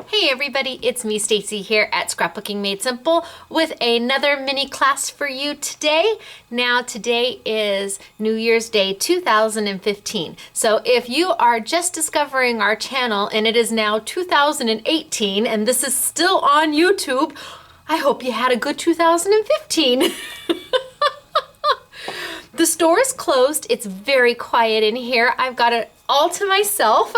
Hey everybody, it's me Stacy here at Scrapbooking Made Simple with another mini class for you today. Now today is New Year's Day 2015. So if you are just discovering our channel and it is now 2018 and this is still on YouTube, I hope you had a good 2015. The store is closed. It's very quiet in here. I've got it all to myself.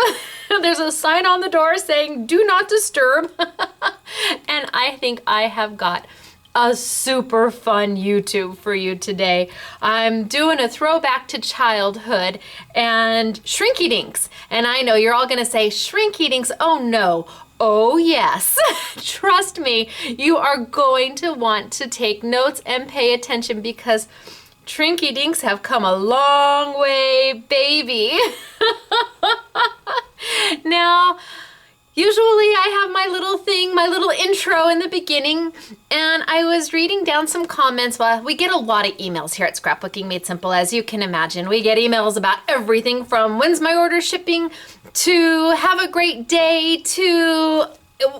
There's a sign on the door saying, "Do not disturb." And I think I have got a super fun YouTube for you today. I'm doing a throwback to childhood and Shrinky Dinks. And I know you're all gonna say, Shrinky Dinks, oh no. Oh yes, trust me, you are going to want to take notes and pay attention because Shrinky Dinks have come a long way, baby. Now, usually I have my little thing, my little intro in the beginning, and I was reading down some comments. Well, we get a lot of emails here at Scrapbooking Made Simple, as you can imagine. We get emails about everything from when's my order shipping to have a great day to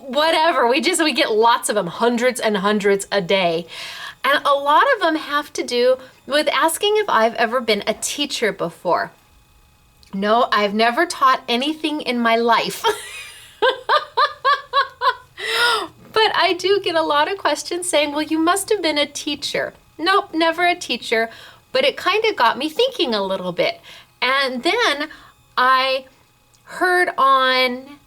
whatever. We get lots of them, hundreds and hundreds a day. And a lot of them have to do with asking if I've ever been a teacher before. No, I've never taught anything in my life. But I do get a lot of questions saying, well, you must have been a teacher. Nope, never a teacher, but it kind of got me thinking a little bit. And then I heard on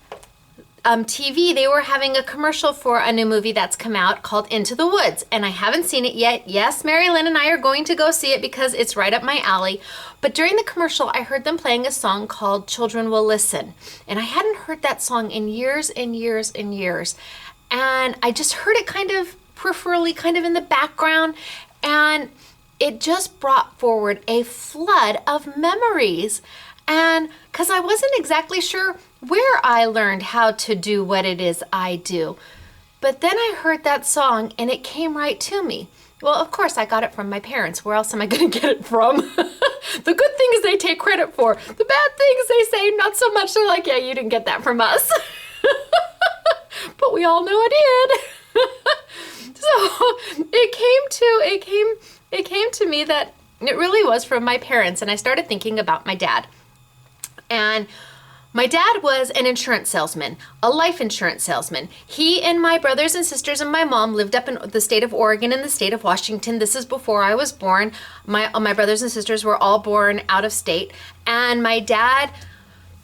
TV, they were having a commercial for a new movie that's come out called Into the Woods, and I haven't seen it yet. Yes, Mary Lynn and I are going to go see it because it's right up my alley. But during the commercial, I heard them playing a song called Children Will Listen, and I hadn't heard that song in years and years and years. And I just heard it kind of peripherally, kind of in the background, and it just brought forward a flood of memories. And because I wasn't exactly sure where I learned how to do what it is I do. But then I heard that song and it came right to me. Well, of course, I got it from my parents. Where else am I going to get it from? The good things they take credit for. The bad things they say not so much. They're like, yeah, you didn't get that from us. But we all know it did. So it came to me that it really was from my parents, and I started thinking about my dad. And my dad was an insurance salesman, a life insurance salesman. He and my brothers and sisters and my mom lived up in the state of Oregon and the state of Washington. This is before I was born. My brothers and sisters were all born out of state. And my dad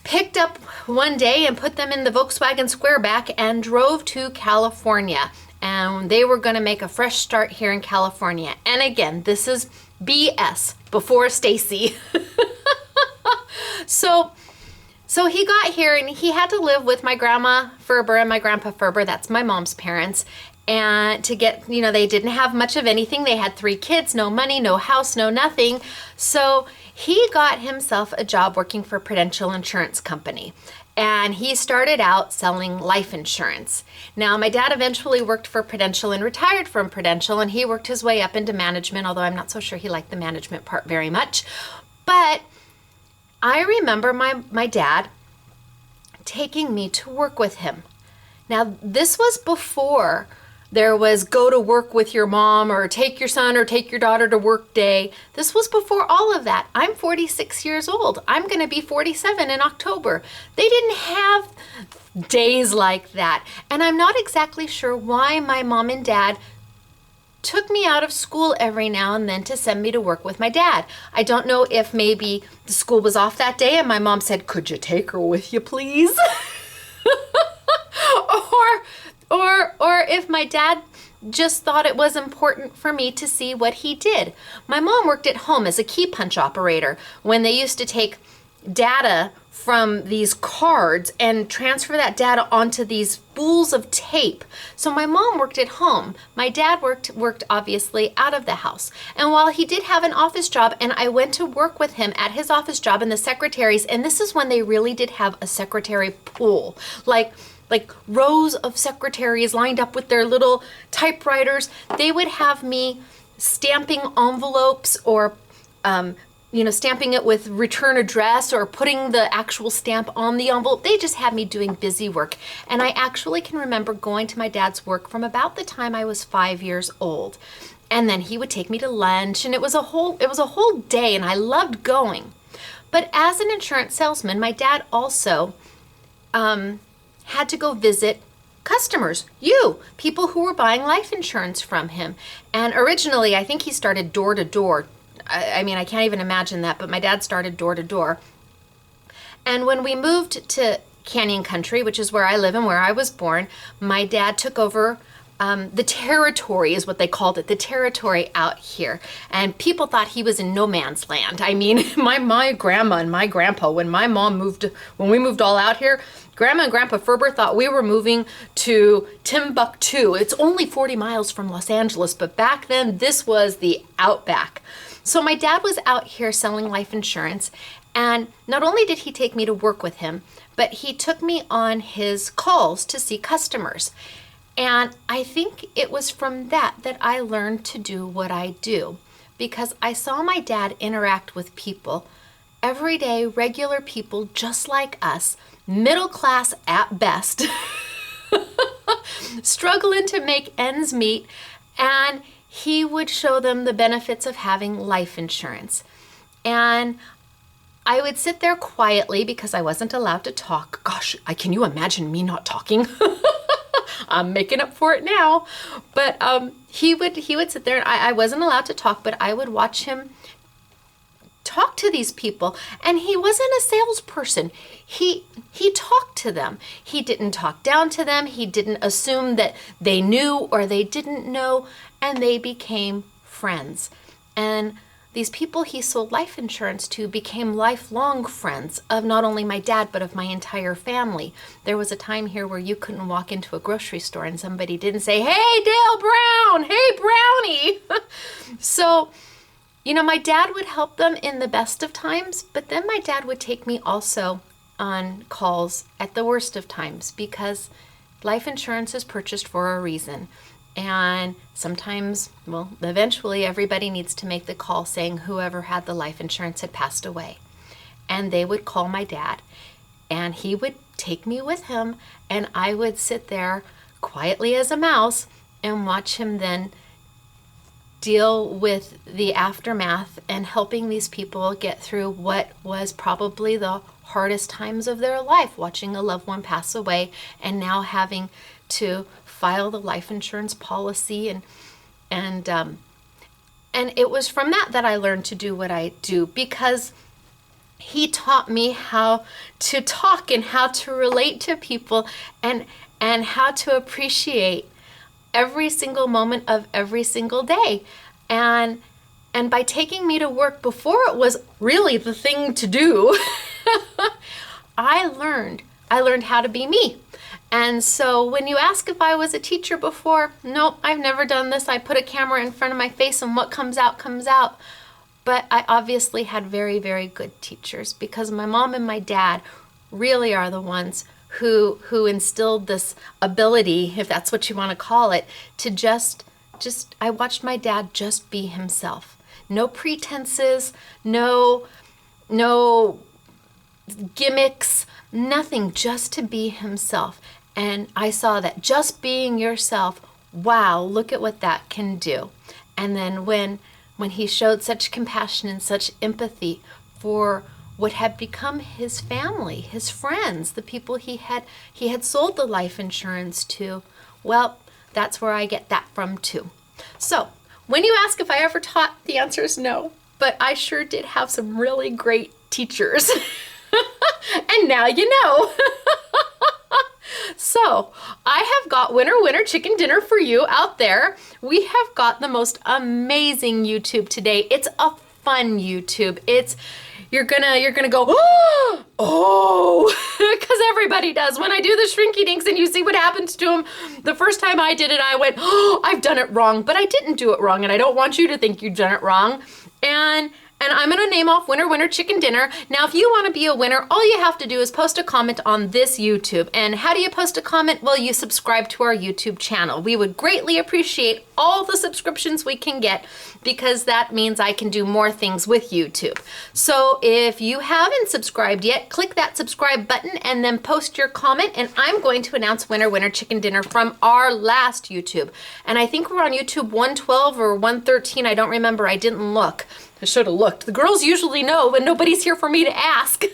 picked up one day and put them in the Volkswagen Squareback and drove to California. And they were going to make a fresh start here in California. And again, this is BS, before Stacy. So he got here and he had to live with my grandma Ferber and my grandpa Ferber, that's my mom's parents. And to get, they didn't have much of anything. They had 3 kids, no money, no house, no nothing. So he got himself a job working for Prudential Insurance Company. And he started out selling life insurance. Now, my dad eventually worked for Prudential and retired from Prudential, and he worked his way up into management, although I'm not so sure he liked the management part very much. But I remember my dad taking me to work with him. Now, this was before there was go to work with your mom or take your son or take your daughter to work day. This was before all of that. I'm 46 years old. I'm going to be 47 in October. They didn't have days like that. And I'm not exactly sure why my mom and dad took me out of school every now and then to send me to work with my dad. I don't know if maybe the school was off that day and my mom said, "Could you take her with you, please?" or if my dad just thought it was important for me to see what he did. My mom worked at home as a key punch operator when they used to take data from these cards and transfer that data onto these spools of tape. So my mom worked at home. My dad worked obviously out of the house. And while he did have an office job, and I went to work with him at his office job and the secretaries, and this is when they really did have a secretary pool. Like rows of secretaries lined up with their little typewriters. They would have me stamping envelopes or stamping it with return address or putting the actual stamp on the envelope. They just had me doing busy work. And I actually can remember going to my dad's work from about the time I was 5 years old. And then he would take me to lunch, and it was a whole day, and I loved going. But as an insurance salesman, my dad also had to go visit customers, people who were buying life insurance from him. And originally, I think he started door to door. I mean, I can't even imagine that, but my dad started door to door. And when we moved to Canyon Country, which is where I live and where I was born, my dad took over the territory, is what they called it, the territory out here. And people thought he was in no man's land. I mean, my grandma and my grandpa, when we moved all out here, Grandma and Grandpa Ferber thought we were moving to Timbuktu. It's only 40 miles from Los Angeles, but back then this was the outback. So my dad was out here selling life insurance, and not only did he take me to work with him, but he took me on his calls to see customers. And I think it was from that I learned to do what I do, because I saw my dad interact with people, everyday, regular people just like us, middle class at best, struggling to make ends meet, and he would show them the benefits of having life insurance. And I would sit there quietly because I wasn't allowed to talk. Gosh, can you imagine me not talking? I'm making up for it now. But he would sit there, and I wasn't allowed to talk, but I would watch him talk to these people. And he wasn't a salesperson. He talked to them. He didn't talk down to them. He didn't assume that they knew or they didn't know, and they became friends. And these people he sold life insurance to became lifelong friends of not only my dad, but of my entire family. There was a time here where you couldn't walk into a grocery store and somebody didn't say, "Hey, Dale Brown, hey, Brownie." So, my dad would help them in the best of times, but then my dad would take me also on calls at the worst of times, because life insurance is purchased for a reason. And sometimes, eventually everybody needs to make the call saying whoever had the life insurance had passed away. And they would call my dad, and he would take me with him, and I would sit there quietly as a mouse and watch him then deal with the aftermath and helping these people get through what was probably the hardest times of their life, watching a loved one pass away and now having to file the life insurance policy, and it was from that I learned to do what I do, because he taught me how to talk and how to relate to people and how to appreciate every single moment of every single day. And by taking me to work before it was really the thing to do, I learned how to be me. And so when you ask if I was a teacher before, nope, I've never done this. I put a camera in front of my face and what comes out, comes out. But I obviously had very, very good teachers, because my mom and my dad really are the ones who instilled this ability, if that's what you want to call it, to just I watched my dad just be himself. No pretenses, no gimmicks, nothing, just to be himself. And I saw that just being yourself, wow, look at what that can do. And then when he showed such compassion and such empathy for what had become his family, his friends, the people he had sold the life insurance to, well, that's where I get that from too. So when you ask if I ever taught, the answer is no, but I sure did have some really great teachers. And now you know. So I have got winner chicken dinner for you out there. We have got the most amazing YouTube today. It's a fun YouTube. You're gonna go, oh, because everybody does. When I do the shrinky dinks and you see what happens to them, the first time I did it, I went, oh, I've done it wrong, but I didn't do it wrong, and I don't want you to think you've done it wrong. And And I'm gonna name off winner, winner, chicken dinner. Now, if you wanna be a winner, all you have to do is post a comment on this YouTube. And how do you post a comment? Well, you subscribe to our YouTube channel. We would greatly appreciate all the subscriptions we can get because that means I can do more things with YouTube. So if you haven't subscribed yet, click that subscribe button and then post your comment, and I'm going to announce winner, winner, chicken dinner from our last YouTube. And I think we're on YouTube 112 or 113. I don't remember. I didn't look. I should have looked. The girls usually know, but nobody's here for me to ask.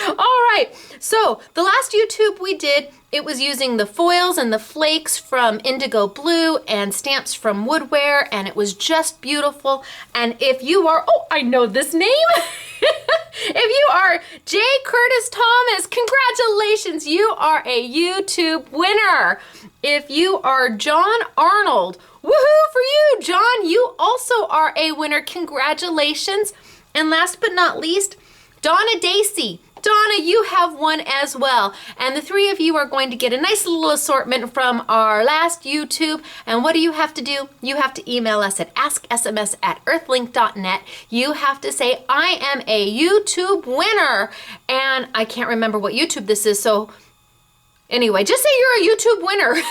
All right, so the last YouTube we did, it was using the foils and the flakes from Indigo Blue and stamps from Woodware, and it was just beautiful. And if you are, oh, I know this name. If you are J. Curtis Thomas, congratulations, you are a YouTube winner. If you are John Arnold, woohoo for you, John, you also are a winner, congratulations. And last but not least, Donna Dacey. Donna, you have won as well. And the three of you are going to get a nice little assortment from our last YouTube. And what do you have to do? You have to email us at asksms@earthlink.net. You have to say, I am a YouTube winner. And I can't remember what YouTube this is, so anyway, just say you're a YouTube winner.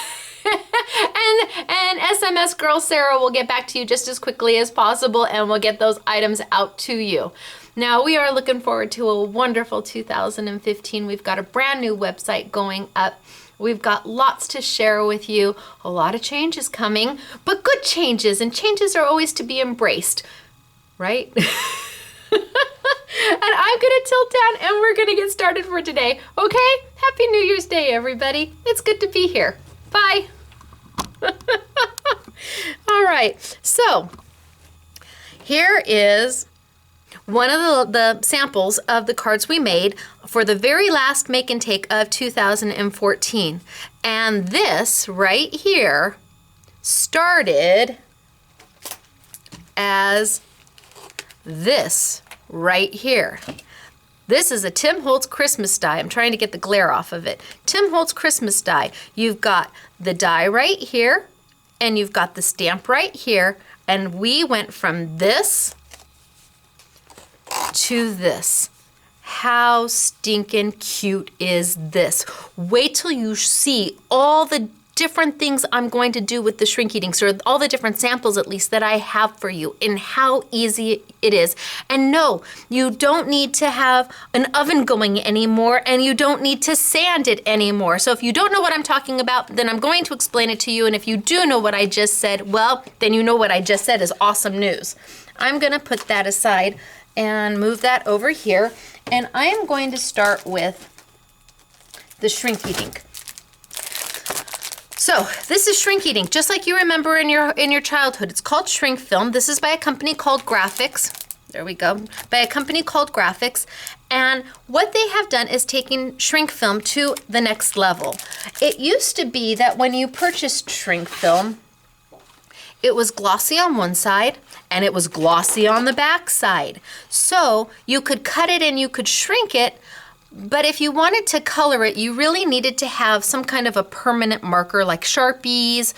and SMS girl Sarah will get back to you just as quickly as possible, and we'll get those items out to you. Now, we are looking forward to a wonderful 2015. We've got a brand new website going up. We've got lots to share with you. A lot of changes coming, but good changes, and changes are always to be embraced, right? And I'm gonna tilt down and we're gonna get started for today, okay? Happy New Year's Day, everybody. It's good to be here. Bye. All right, so here is one of the samples of the cards we made for the very last make and take of 2014. And this right here started as this right here. This is a Tim Holtz Christmas die. I'm trying to get the glare off of it. Tim Holtz Christmas die. You've got the die right here, and you've got the stamp right here, and we went from this to this. How stinking cute is this? Wait till you see all the different things I'm going to do with the shrink eatings, or all the different samples at least that I have for you, and how easy it is. And no, you don't need to have an oven going anymore, and you don't need to sand it anymore. So if you don't know what I'm talking about, then I'm going to explain it to you. And if you do know what I just said, well, then you know what I just said is awesome news. I'm gonna put that aside and move that over here. And I am going to start with the shrink eating. So this is shrink eating, just like you remember in your childhood. It's called shrink film. This is by a company called Graphics. There we go. By a company called Graphics. And what they have done is taken shrink film to the next level. It used to be that when you purchased shrink film, it was glossy on one side and it was glossy on the back side. So you could cut it and you could shrink it, but if you wanted to color it, you really needed to have some kind of a permanent marker like Sharpies,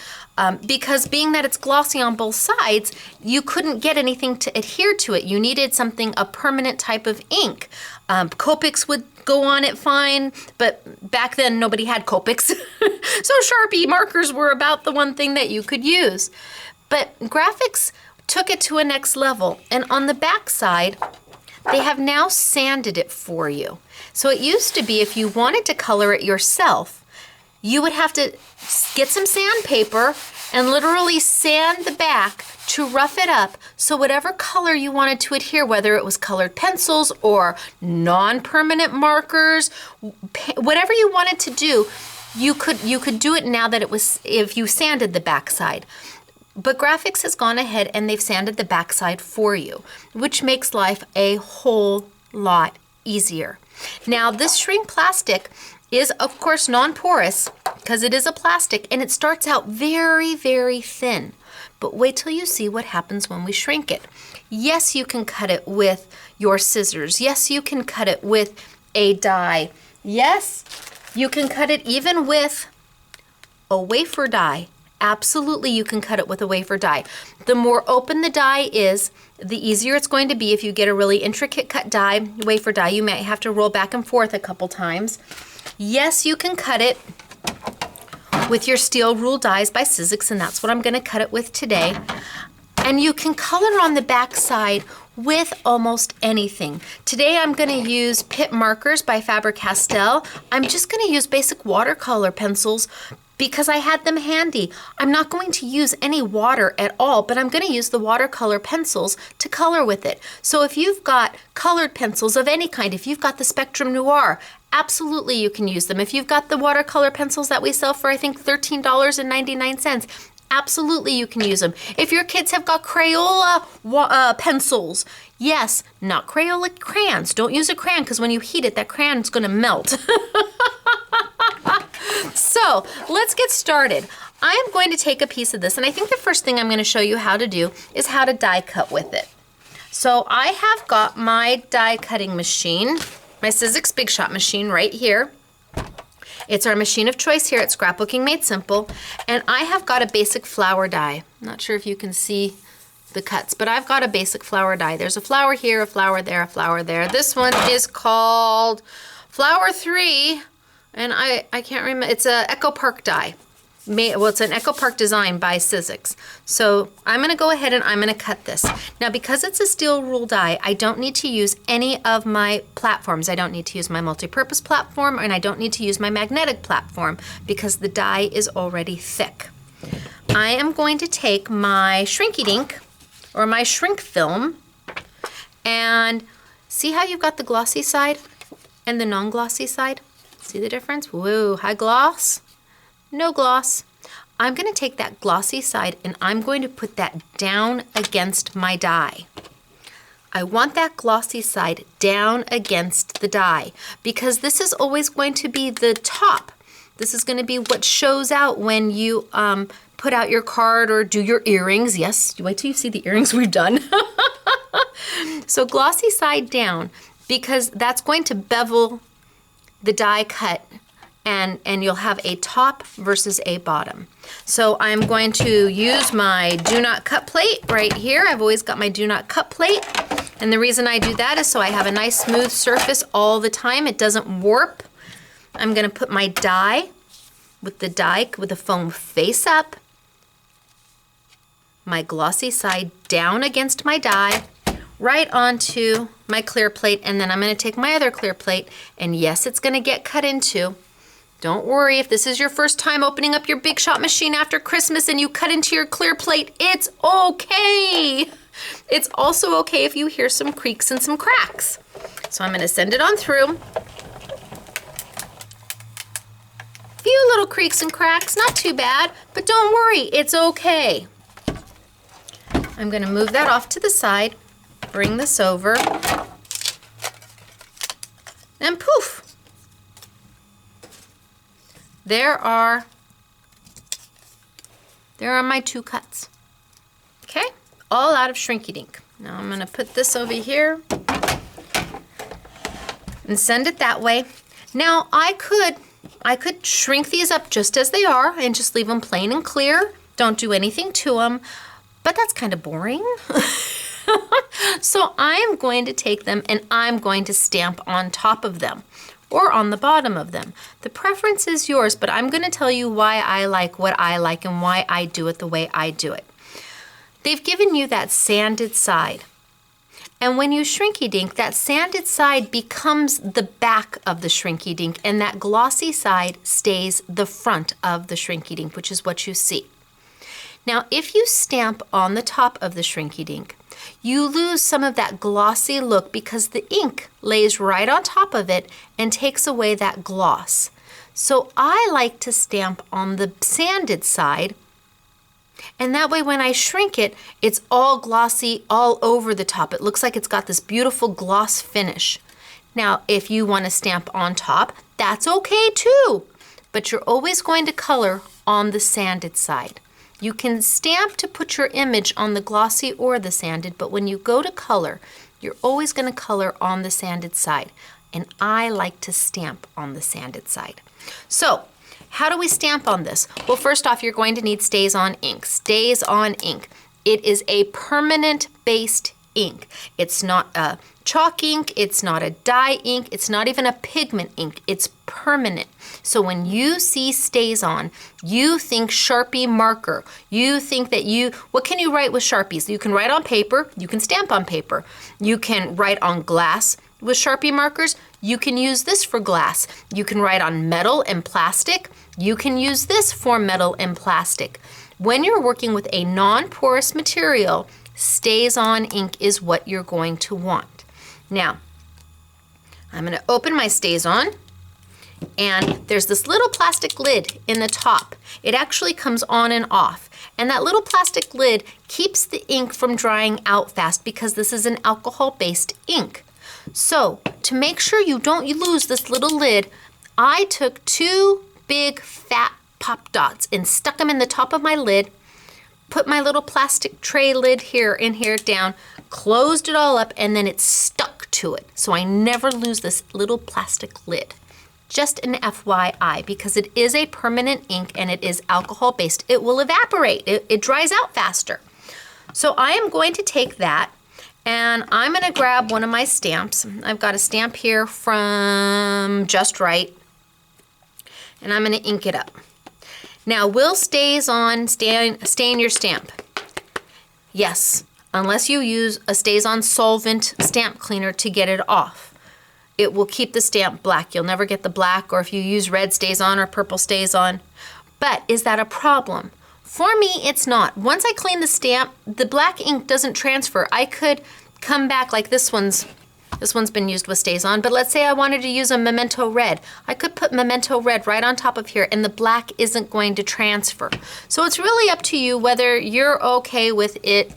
because being that it's glossy on both sides, you couldn't get anything to adhere to it. You needed something, a permanent type of ink. Copics would go on it fine, but back then nobody had Copics. So Sharpie markers were about the one thing that you could use. But Graphics took it to a next level, and on the back side, they have now sanded it for you. So it used to be if you wanted to color it yourself, you would have to get some sandpaper and literally sand the back to rough it up so whatever color you wanted to adhere, whether it was colored pencils or non-permanent markers, whatever you wanted to do, you could do it now that it was, if you sanded the backside. But Graphics has gone ahead and they've sanded the backside for you, which makes life a whole lot easier. Now, this shrink plastic is, of course, non-porous because it is a plastic, and it starts out very, very thin. But wait till you see what happens when we shrink it. Yes, you can cut it with your scissors. Yes, you can cut it with a die. Yes, you can cut it even with a wafer die. absolutely you can cut it with a wafer die. The more open the die is, the easier it's going to be. If you get a really intricate cut die, wafer die, you might have to roll back and forth a couple times. Yes, you can cut it with your steel rule dies by Sizzix, and that's what I'm gonna cut it with today. And you can color on the back side with almost anything. Today I'm gonna use Pitt markers by Faber-Castell. I'm just gonna use basic watercolor pencils because I had them handy. I'm not going to use any water at all, but I'm gonna use the watercolor pencils to color with it. So if you've got colored pencils of any kind, if you've got the Spectrum Noir, absolutely you can use them. If you've got the watercolor pencils that we sell for, I think, $13.99, absolutely you can use them. If your kids have got Crayola pencils, yes, not Crayola crayons. Don't use a crayon because when you heat it, that crayon's gonna melt. So let's get started. I am going to take a piece of this, and I think the first thing I'm going to show you how to do is how to die cut with it. So I have got my die cutting machine, my Sizzix Big Shot machine right here. It's our machine of choice here at Scrapbooking Made Simple, and I have got a basic flower die. I'm not sure if you can see the cuts, but I've got a basic flower die. There's a flower here, a flower there, a flower there. This one is called Flower 3. And I can't remember, it's a Echo Park die. Well, it's an Echo Park design by Sizzix. So I'm gonna go ahead and I'm gonna cut this. Now because it's a steel rule die, I don't need to use any of my platforms. I don't need to use my multi-purpose platform, and I don't need to use my magnetic platform because the die is already thick. I am going to take my Shrinky Dink, or my shrink film, and see how you've got the glossy side and the non-glossy side? See the difference? Whoa, high gloss, no gloss. I'm gonna take that glossy side and I'm going to put that down against my die. I want that glossy side down against the die because this is always going to be the top. This is gonna be what shows out when you put out your card or do your earrings. Yes, wait till you see the earrings we've done. So glossy side down because that's going to bevel the die cut, and you'll have a top versus a bottom. So I'm going to use my do not cut plate right here. I've always got my do not cut plate, and the reason I do that is so I have a nice smooth surface all the time. It doesn't warp. I'm gonna put my die with the foam face up, my glossy side down against my die, right onto my clear plate, and then I'm gonna take my other clear plate, and yes, it's gonna get cut into. Don't worry, if this is your first time opening up your Big Shot machine after Christmas and you cut into your clear plate, it's okay. It's also okay if you hear some creaks and some cracks. So I'm gonna send it on through. Few little creaks and cracks, not too bad, but don't worry, it's okay. I'm gonna move that off to the side. Bring this over, and poof, there are my two cuts. Okay, all out of Shrinky Dink. Now I'm gonna put this over here and send it that way. Now I could shrink these up just as they are and just leave them plain and clear. Don't do anything to them, but that's kind of boring. So I am going to take them and I'm going to stamp on top of them or on the bottom of them. The preference is yours, but I'm going to tell you why I like what I like and why I do it the way I do it. They've given you that sanded side. And when you Shrinky Dink, that sanded side becomes the back of the Shrinky Dink, and that glossy side stays the front of the Shrinky Dink, which is what you see. Now, if you stamp on the top of the Shrinky Dink, you lose some of that glossy look because the ink lays right on top of it and takes away that gloss. So I like to stamp on the sanded side, and that way when I shrink it, it's all glossy all over the top. It looks like it's got this beautiful gloss finish. Now, if you want to stamp on top, that's okay too, but you're always going to color on the sanded side. You can stamp to put your image on the glossy or the sanded, but when you go to color, you're always going to color on the sanded side. And I like to stamp on the sanded side. So How do we stamp on this? Well, first off, you're going to need Stays On ink. Stays On ink. It is a permanent based ink. It's not a chalk ink, it's not a dye ink, it's not even a pigment ink. It's permanent. So when you see Stays On, you think Sharpie marker. You think that what can you write with Sharpies? You can write on paper, you can stamp on paper. You can write on glass with Sharpie markers. You can use this for glass. You can write on metal and plastic. You can use this for metal and plastic. When you're working with a non-porous material, Stays On ink is what you're going to want. Now, I'm going to open my Stays On, and there's this little plastic lid in the top. It actually comes on and off, and that little plastic lid keeps the ink from drying out fast because this is an alcohol-based ink. So, to make sure you don't lose this little lid, I took 2 big fat pop dots and stuck them in the top of my lid, put my little plastic tray lid here down, closed it all up, and then it stuck to it. So I never lose this little plastic lid. Just an FYI, because it is a permanent ink and it is alcohol based. It will evaporate. It dries out faster. So I am going to take that and I'm going to grab one of my stamps. I've got a stamp here from Just Right, and I'm going to ink it up. Now, will Stays On stain your stamp? Yes, unless you use a Stays On solvent stamp cleaner to get it off. It will keep the stamp black. You'll never get the black, or if you use red Stays On or purple Stays On. But is that a problem? For me, it's not. Once I clean the stamp, the black ink doesn't transfer. I could come back like this one's been used with Stays On, but let's say I wanted to use a Memento Red. I could put Memento Red right on top of here and the black isn't going to transfer. So it's really up to you whether you're okay with it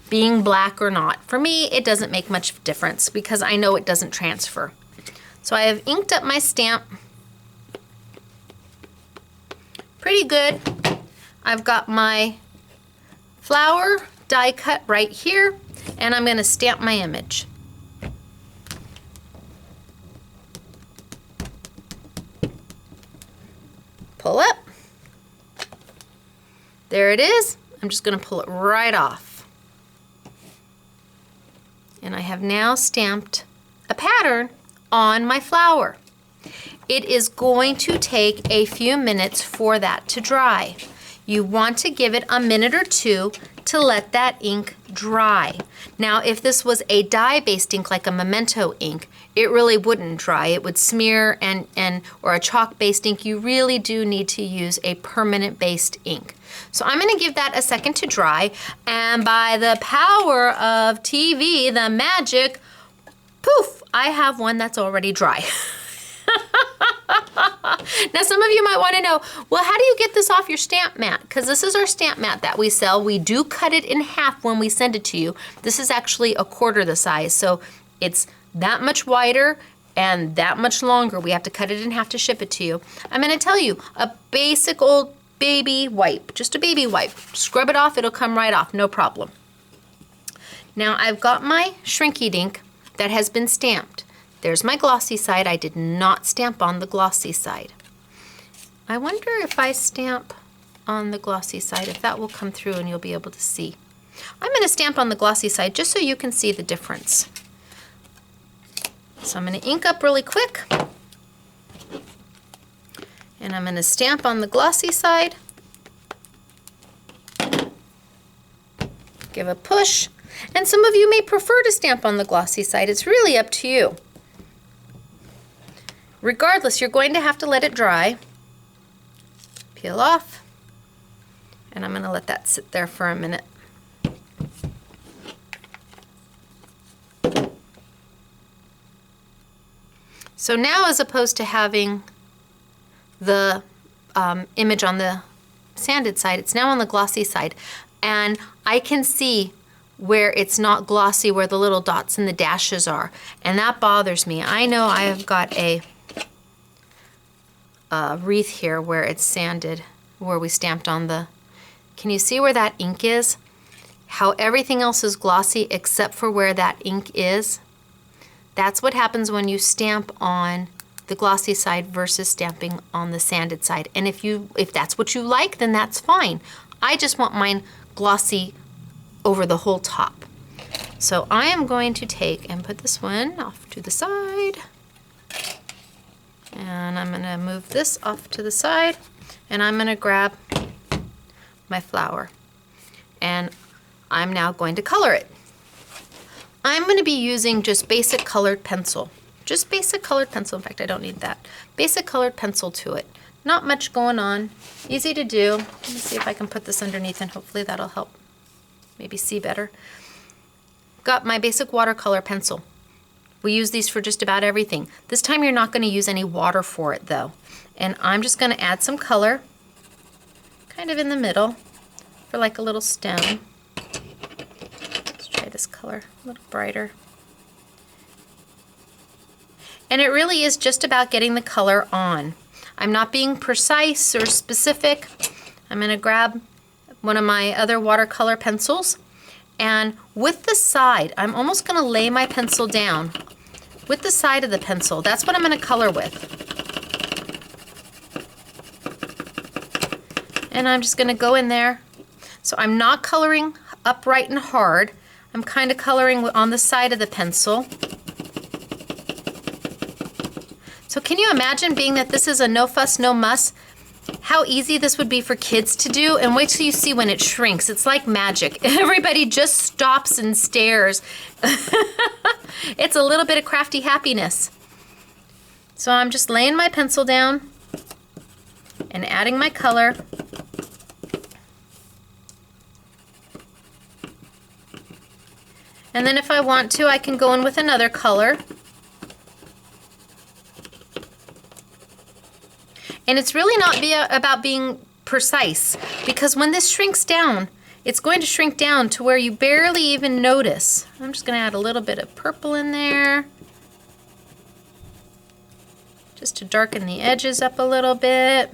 being black or not. For me, it doesn't make much difference because I know it doesn't transfer. So I have inked up my stamp pretty good. I've got my flower die cut right here, and I'm going to stamp my image. Pull up. There it is. I'm just going to pull it right off. And I have now stamped a pattern on my flower. It is going to take a few minutes for that to dry. You want to give it a minute or 2 to let that ink dry. Now, if this was a dye-based ink like a Memento ink, it really wouldn't dry. It would smear, or a chalk-based ink, you really do need to use a permanent-based ink. So I'm going to give that a second to dry, and by the power of TV, the magic, poof, I have one that's already dry. Now, some of you might want to know, well, how do you get this off your stamp mat? Because this is our stamp mat that we sell. We do cut it in half when we send it to you. This is actually a quarter the size, so it's that much wider and that much longer. We have to cut it in half to ship it to you. I'm going to tell you, a basic old baby wipe, just a baby wipe. Scrub it off, it'll come right off, no problem. Now, I've got my Shrinky Dink that has been stamped. There's my glossy side. I did not stamp on the glossy side. I wonder if I stamp on the glossy side, if that will come through and you'll be able to see. I'm going to stamp on the glossy side just so you can see the difference. So I'm going to ink up really quick. And I'm going to stamp on the glossy side. Give a push. And some of you may prefer to stamp on the glossy side. It's really up to you. Regardless, you're going to have to let it dry. Peel off. And I'm going to let that sit there for a minute. So now, as opposed to having the image on the sanded side, it's now on the glossy side. And I can see where it's not glossy, where the little dots and the dashes are. And that bothers me. I know I have got a wreath here where it's sanded, where we stamped on the... Can you see where that ink is? How everything else is glossy except for where that ink is? That's what happens when you stamp on the glossy side versus stamping on the sanded side. And if that's what you like, then that's fine. I just want mine glossy over the whole top. So I am going to take and put this one off to the side. And I'm gonna move this off to the side, and I'm gonna grab my flower. And I'm now going to color it. I'm gonna be using just basic colored pencil. Just basic colored pencil. In fact, I don't need that. Basic colored pencil to it. Not much going on. Easy to do. Let me see if I can put this underneath and hopefully that'll help maybe see better. Got my basic watercolor pencil. We use these for just about everything. This time you're not gonna use any water for it though. And I'm just gonna add some color, kind of in the middle, for like a little stone. Let's try this color, a little brighter. And it really is just about getting the color on. I'm not being precise or specific. I'm gonna grab one of my other watercolor pencils, and with the side, I'm almost gonna lay my pencil down with the side of the pencil. That's what I'm gonna color with. And I'm just gonna go in there. So I'm not coloring upright and hard. I'm kind of coloring on the side of the pencil. So can you imagine, being that this is a no fuss, no muss, how easy this would be for kids to do? And wait till you see when it shrinks. It's like magic. Everybody just stops and stares. It's a little bit of crafty happiness. So I'm just laying my pencil down and adding my color. And then if I want to, I can go in with another color. And it's really not about being precise, because when this shrinks down, it's going to shrink down to where you barely even notice. I'm just going to add a little bit of purple in there, just to darken the edges up a little bit.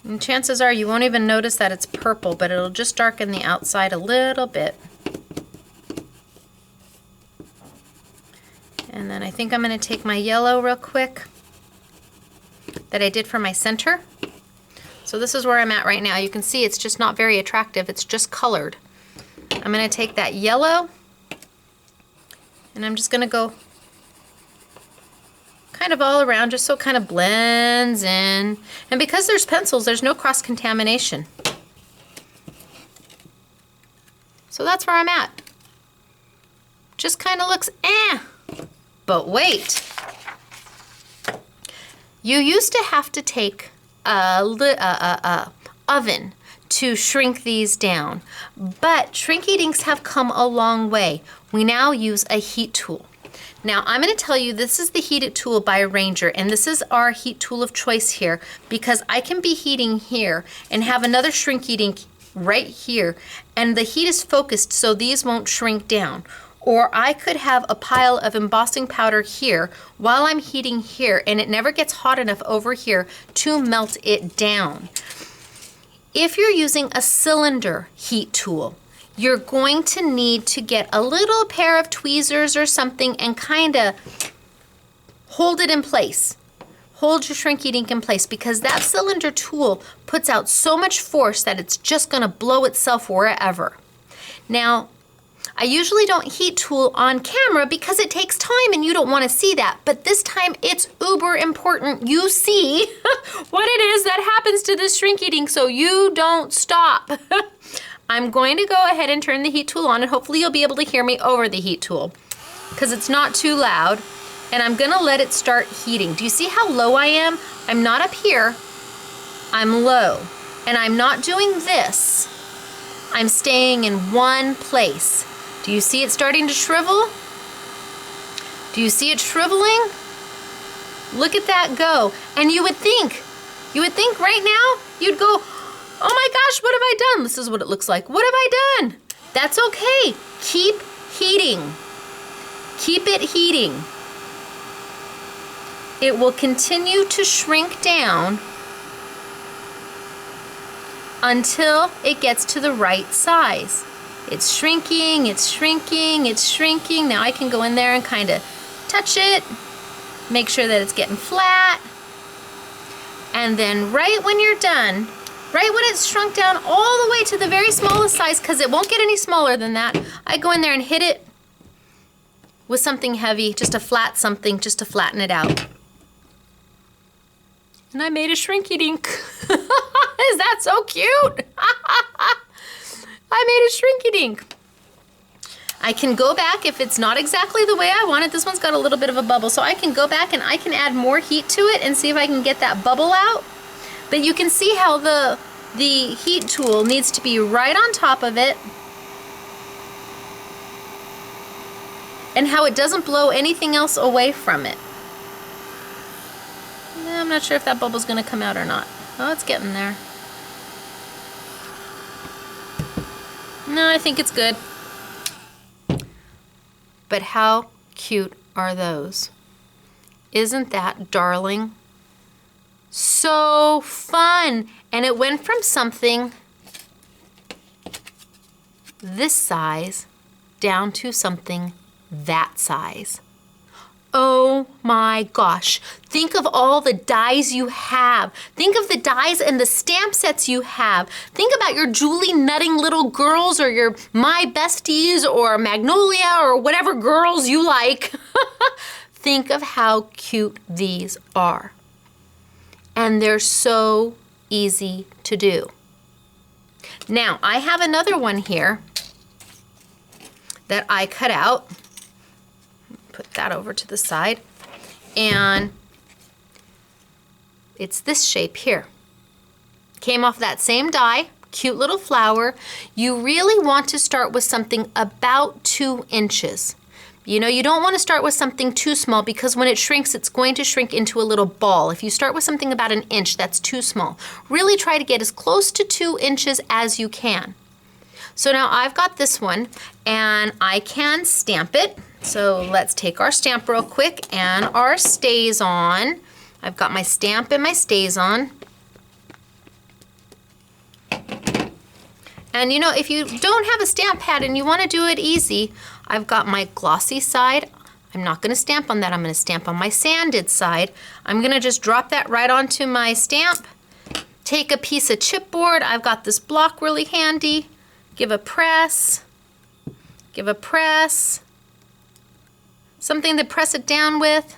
And chances are you won't even notice that it's purple, but it'll just darken the outside a little bit. And then I think I'm going to take my yellow real quick that I did for my center. So this is where I'm at right now. You can see it's just not very attractive. It's just colored. I'm going to take that yellow and I'm just going to go kind of all around, just so it kind of blends in. And because there's pencils, there's no cross-contamination. So that's where I'm at. Just kind of looks eh. But wait, you used to have to take a oven to shrink these down, but Shrinky Dinks have come a long way. We now use a heat tool. Now I'm going to tell you, this is the heated tool by Ranger, and this is our heat tool of choice here, because I can be heating here and have another Shrinky Dink right here, and the heat is focused so these won't shrink down. Or I could have a pile of embossing powder here while I'm heating here, and it never gets hot enough over here to melt it down. If you're using a cylinder heat tool, you're going to need to get a little pair of tweezers or something and kind of hold it in place. Hold your Shrinky Dink in place, because that cylinder tool puts out so much force that it's just gonna blow itself wherever. Now, I usually don't heat tool on camera because it takes time and you don't want to see that. But this time it's uber important you see what it is that happens to this Shrinky Dink so you don't stop. I'm going to go ahead and turn the heat tool on, and hopefully you'll be able to hear me over the heat tool because it's not too loud. And I'm gonna let it start heating. Do you see how low I am? I'm not up here, I'm low. And I'm not doing this. I'm staying in one place. Do you see it starting to shrivel? Do you see it shriveling? Look at that go. And you would think right now, you'd go, oh my gosh, what have I done? This is what it looks like. What have I done? That's okay. Keep heating. Keep it heating. It will continue to shrink down until it gets to the right size. It's shrinking, it's shrinking, it's shrinking. Now I can go in there and kind of touch it, make sure that it's getting flat. And then right when you're done, right when it's shrunk down all the way to the very smallest size, because it won't get any smaller than that, I go in there and hit it with something heavy, just a flat something, just to flatten it out. And I made a shrinky dink. Is that so cute? I made a shrinky dink. I can go back if it's not exactly the way I want it. This one's got a little bit of a bubble, so I can go back and I can add more heat to it and see if I can get that bubble out. But you can see how the heat tool needs to be right on top of it, and how it doesn't blow anything else away from it. I'm not sure if that bubble's gonna come out or not. Oh, it's getting there. No, I think it's good. But how cute are those? Isn't that darling? So fun. And it went from something this size down to something that size. Oh my gosh. Think of all the dies you have. Think of the dies and the stamp sets you have. Think about your Julie nutting little girls, or your My Besties, or Magnolia, or whatever girls you like. Think of how cute these are. And they're so easy to do. Now, I have another one here that I cut out. Put that over to the side, and it's this shape here. Came off that same die, cute little flower. You really want to start with something about 2 inches. You know, you don't want to start with something too small, because when it shrinks, it's going to shrink into a little ball. If you start with something about 1 inch, that's too small. Really try to get as close to 2 inches as you can. So now I've got this one, and I can stamp it. So let's take our stamp real quick and our StazOn. I've got my stamp and my StazOn. And you know, if you don't have a stamp pad and you want to do it easy, I've got my glossy side. I'm not going to stamp on that. I'm going to stamp on my sanded side. I'm going to just drop that right onto my stamp. Take a piece of chipboard. I've got this block really handy. Give a press. Give a press. Something to press it down with,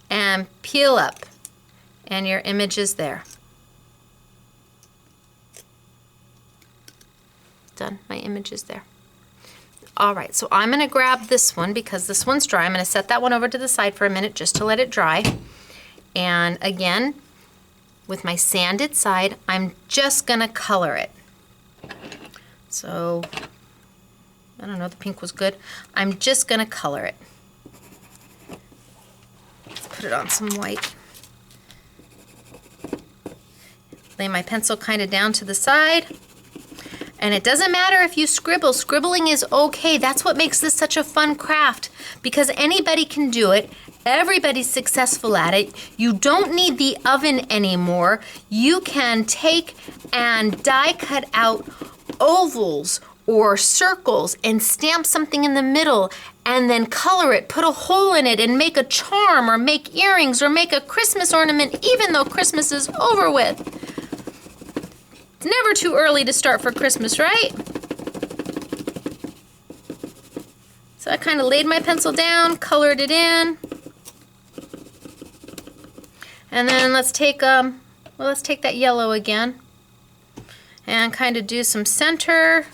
and peel up, and your image is there. Done, my image is there. All right, so I'm gonna grab this one because this one's dry. I'm gonna set that one over to the side for a minute just to let it dry. And again, with my sanded side, I'm just gonna color it. So, I don't know, the pink was good. I'm just gonna color it. Put it on some white. Lay my pencil kind of down to the side. And it doesn't matter if you scribble. Scribbling is okay. That's what makes this such a fun craft, because anybody can do it. Everybody's successful at it. You don't need the oven anymore. You can take and die cut out ovals or circles and stamp something in the middle, and then color it, put a hole in it, and make a charm, or make earrings, or make a Christmas ornament, even though Christmas is over with. It's never too early to start for Christmas, right? So I kind of laid my pencil down, colored it in. And then let's take that yellow again and kind of do some center.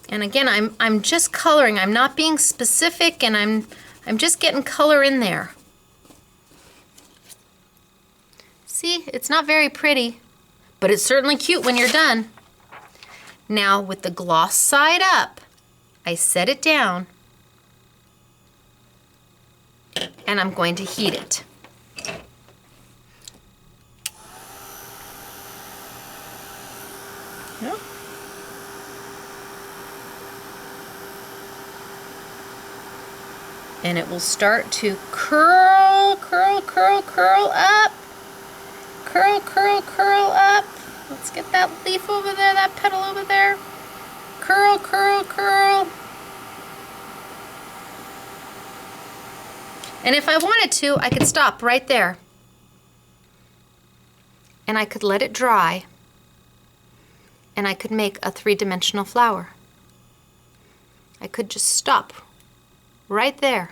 And again, I'm just coloring. I'm not being specific, and I'm just getting color in there. See, it's not very pretty, but it's certainly cute when you're done. Now with the gloss side up, I set it down, and I'm going to heat it. Yep. And it will start to curl, curl, curl, curl up. Curl, curl, curl up. Let's get that leaf over there, that petal over there. Curl, curl, curl. And if I wanted to, I could stop right there. And I could let it dry. And I could make a three-dimensional flower. I could just stop right there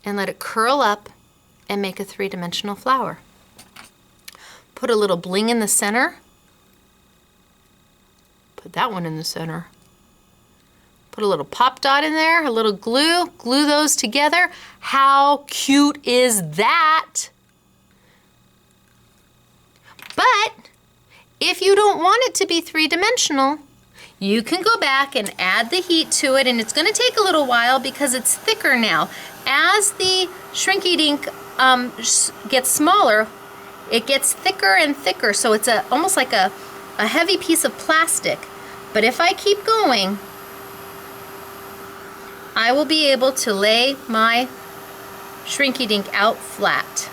and let it curl up and make a three-dimensional flower. Put a little bling in the center. Put that one in the center. Put a little pop dot in there, a little glue, glue those together. How cute is that? But if you don't want it to be three-dimensional, you can go back and add the heat to it, and it's going to take a little while because it's thicker now. As the Shrinky Dink gets smaller, it gets thicker and thicker, so it's almost like a heavy piece of plastic. But if I keep going, I will be able to lay my Shrinky Dink out flat.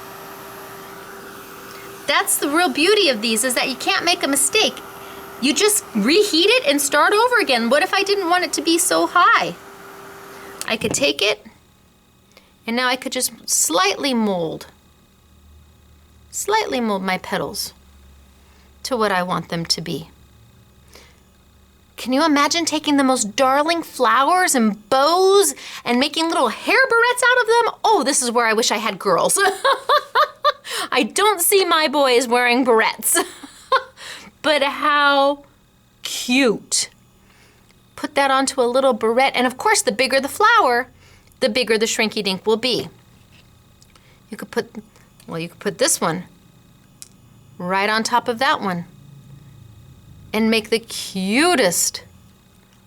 That's the real beauty of these, is that you can't make a mistake. You just reheat it and start over again. What if I didn't want it to be so high? I could take it, and now I could just slightly mold my petals to what I want them to be. Can you imagine taking the most darling flowers and bows and making little hair barrettes out of them? Oh, this is where I wish I had girls. I don't see my boys wearing barrettes. But how cute. Put that onto a little barrette, and of course, the bigger the flower, the bigger the Shrinky Dink will be. You could put this one right on top of that one and make the cutest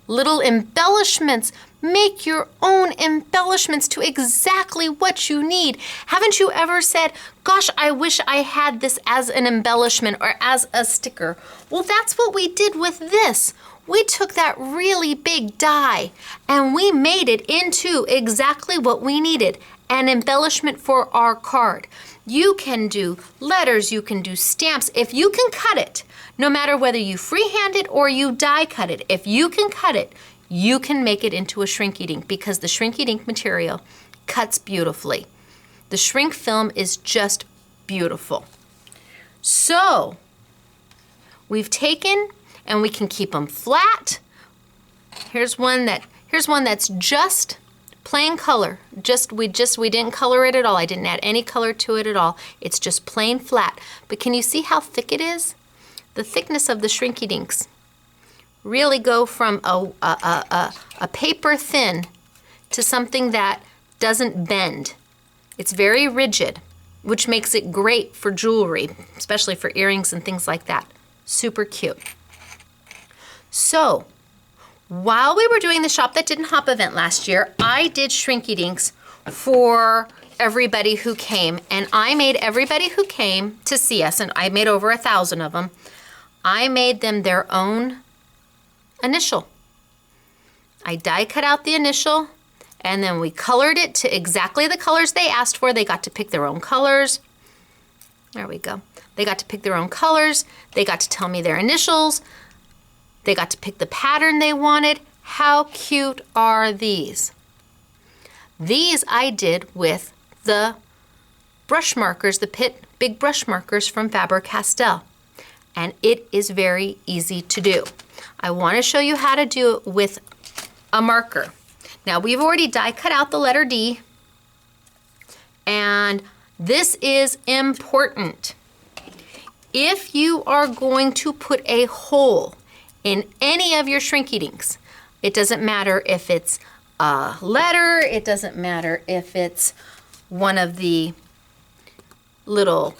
little embellishments. Make your own embellishments to exactly what you need. Haven't you ever said, gosh, I wish I had this as an embellishment or as a sticker? Well, that's what we did with this. We took that really big die and we made it into exactly what we needed, an embellishment for our card. You can do letters, you can do stamps. If you can cut it, no matter whether you freehand it or you die cut it, if you can cut it, you can make it into a Shrinky Dink, because the Shrinky Dink material cuts beautifully. The shrink film is just beautiful. So we've taken, and we can keep them flat. Here's one that's just plain color. We didn't color it at all. I didn't add any color to it at all. It's just plain flat. But can you see how thick it is? The thickness of the Shrinky Dinks really go from a paper thin to something that doesn't bend. It's very rigid, which makes it great for jewelry, especially for earrings and things like that. Super cute. So, while we were doing the Shop That Didn't Hop event last year, I did Shrinky Dinks for everybody who came, and I made everybody who came to see us, and I made over 1,000 of them, I made them their own initial. I die cut out the initial, and then we colored it to exactly the colors they asked for. They got to pick their own colors. There we go. They got to pick their own colors. They got to tell me their initials. They got to pick the pattern they wanted. How cute are these? These I did with the brush markers, the big brush markers from Faber-Castell. And it is very easy to do. I want to show you how to do it with a marker. Now, we've already die cut out the letter D, and this is important. If you are going to put a hole in any of your Shrinky Dinks, it doesn't matter if it's a letter, it doesn't matter if it's one of the little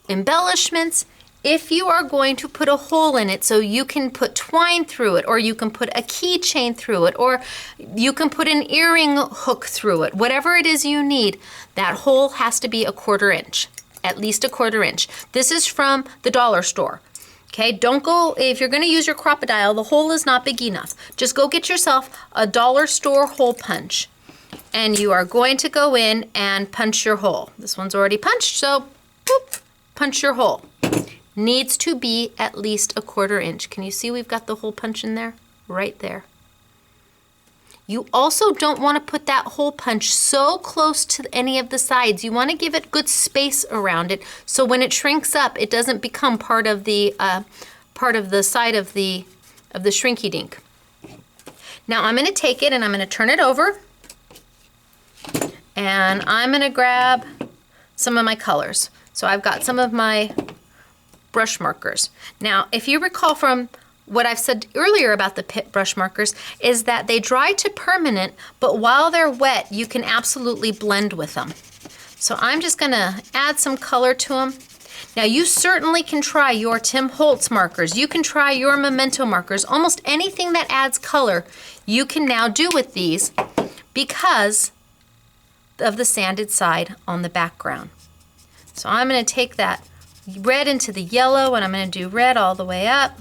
embellishments. If you are going to put a hole in it so you can put twine through it, or you can put a keychain through it, or you can put an earring hook through it, whatever it is you need, that hole has to be 1/4 inch, at least 1/4 inch. This is from the dollar store. Okay, don't go, if you're gonna use your Crop-A-Dial, the hole is not big enough. Just go get yourself a dollar store hole punch, and you are going to go in and punch your hole. This one's already punched, so boop, punch your hole. needs to be at least 1/4 inch. Can you see we've got the hole punch in there? Right there. You also don't want to put that hole punch so close to any of the sides. You want to give it good space around it so when it shrinks up, it doesn't become part of the side of the shrinky dink. Now I'm going to take it and I'm going to turn it over, and I'm going to grab some of my colors. So I've got some of my brush markers. Now, if you recall from what I've said earlier about the pit brush markers is that they dry to permanent, but while they're wet, you can absolutely blend with them. So I'm just gonna add some color to them. Now you certainly can try your Tim Holtz markers. You can try your Memento markers. Almost anything that adds color, you can now do with these because of the sanded side on the background. So I'm gonna take that red into the yellow, and I'm gonna do red all the way up.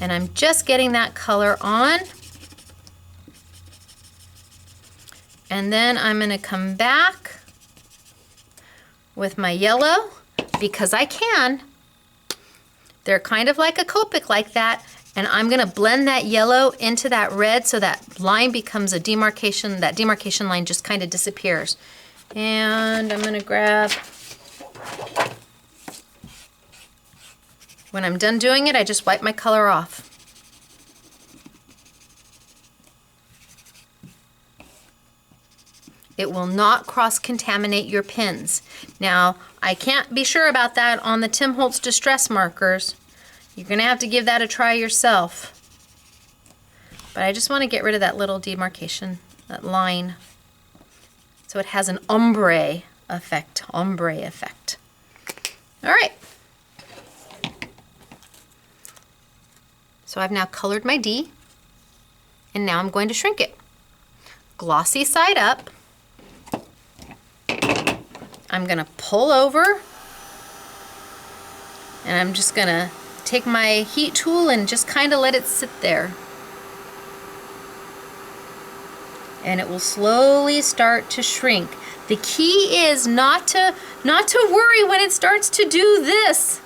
And I'm just getting that color on. And then I'm gonna come back with my yellow because I can. They're kind of like a Copic like that. And I'm gonna blend that yellow into that red so that line becomes a demarcation, that demarcation line just kind of disappears. And I'm gonna grab, when I'm done doing it, I just wipe my color off. It will not cross-contaminate your pins. Now, I can't be sure about that on the Tim Holtz Distress markers. You're gonna have to give that a try yourself. But I just wanna get rid of that little demarcation, that line, so it has an ombre effect, All right. So I've now colored my D, and now I'm going to shrink it. Glossy side up. I'm gonna pull over, and I'm just gonna take my heat tool and just kind of let it sit there. And it will slowly start to shrink. The key is not to worry when it starts to do this.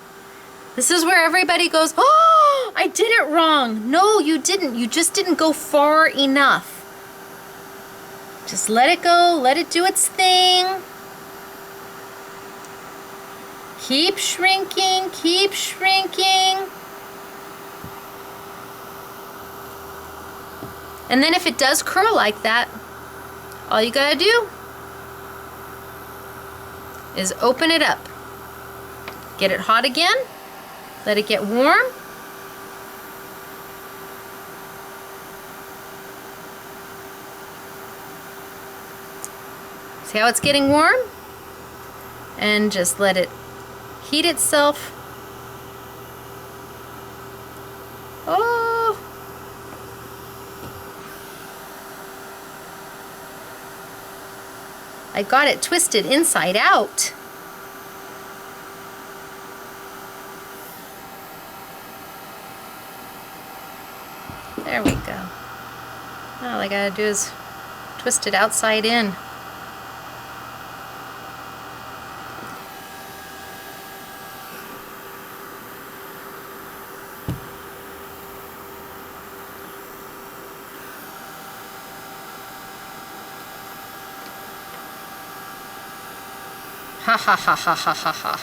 This is where everybody goes, oh, I did it wrong. No, you didn't. You just didn't go far enough. Just let it go. Let it do its thing. Keep shrinking. Keep shrinking. And then if it does curl like that, all you gotta do is open it up. Get it hot again. Let it get warm. See how it's getting warm? And just let it heat itself. Oh. I got it twisted inside out. There we go. All I gotta do is twist it outside in. Ha ha ha ha ha ha ha.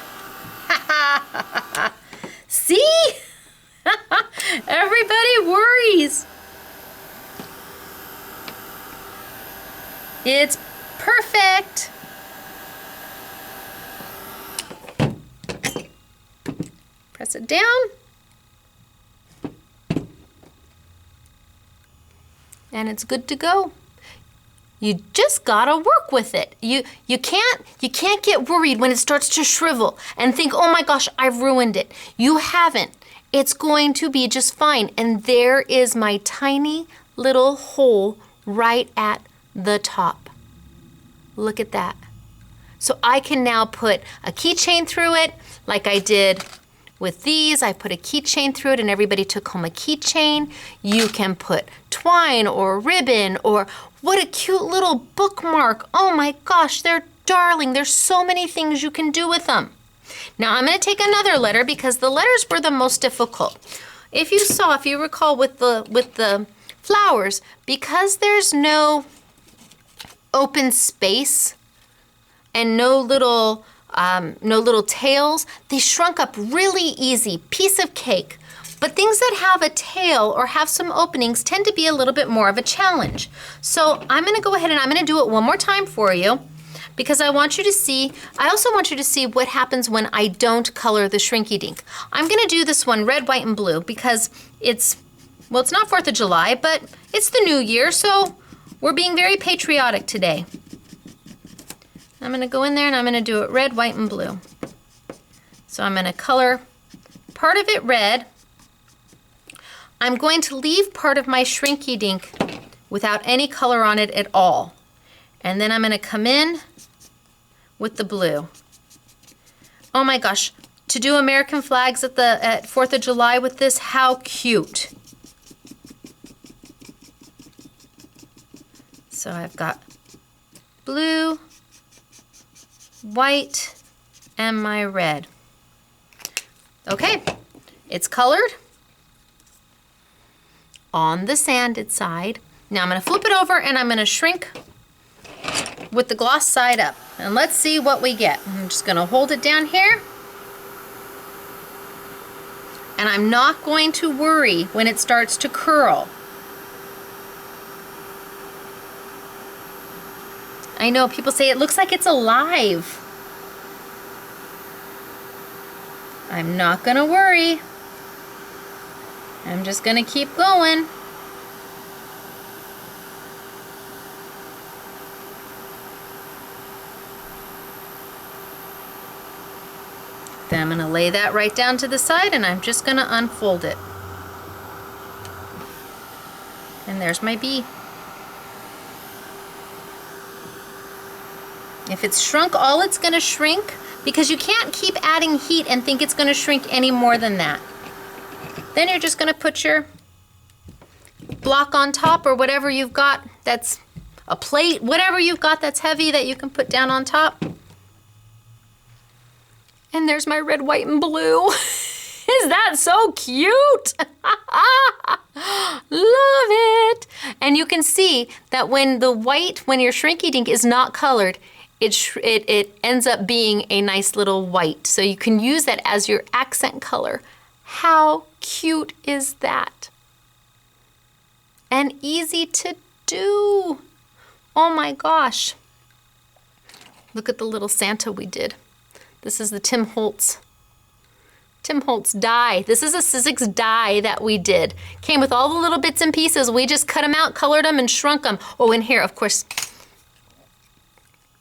Ha ha ha ha. See? Everybody worries. It's perfect. Press it down. And it's good to go. You just gotta work with it. You can't get worried when it starts to shrivel and think, oh my gosh, I've ruined it. You haven't. It's going to be just fine. And there is my tiny little hole right at the top. Look at that. So I can now put a keychain through it like I did with these. I put a keychain through it and everybody took home a keychain. You can put twine or ribbon, or what a cute little bookmark. Oh my gosh, they're darling. There's so many things you can do with them. Now I'm going to take another letter because the letters were the most difficult. If you recall with the flowers, because there's no open space and no little tails, they shrunk up really easy, piece of cake. But things that have a tail or have some openings tend to be a little bit more of a challenge. So I'm gonna go ahead and I'm gonna do it one more time for you because I also want you to see what happens when I don't color the Shrinky Dink. I'm gonna do this one red, white, and blue because it's not 4th of July, but it's the new year, so we're being very patriotic today. I'm gonna go in there and I'm gonna do it red, white, and blue. So I'm gonna color part of it red. I'm going to leave part of my Shrinky Dink without any color on it at all. And then I'm gonna come in with the blue. Oh my gosh, to do American flags at 4th of July with this, how cute. So I've got blue, white, and my red. Okay, it's colored on the sanded side. Now I'm gonna flip it over and I'm gonna shrink with the gloss side up. And let's see what we get. I'm just gonna hold it down here. And I'm not going to worry when it starts to curl. I know people say it looks like it's alive. I'm not gonna worry. I'm just gonna keep going. Then I'm gonna lay that right down to the side and I'm just gonna unfold it. And there's my bee. If it's shrunk, all it's gonna shrink, because you can't keep adding heat and think it's gonna shrink any more than that. Then you're just gonna put your block on top or whatever you've got that's a plate, whatever you've got that's heavy that you can put down on top. And there's my red, white, and blue. Is that so cute? Love it. And you can see that when your Shrinky Dink is not colored, it ends up being a nice little white. So you can use that as your accent color. How cute is that? And easy to do. Oh my gosh. Look at the little Santa we did. This is the Tim Holtz die. This is a Sizzix die that we did. Came with all the little bits and pieces. We just cut them out, colored them, and shrunk them. Oh, and here, of course,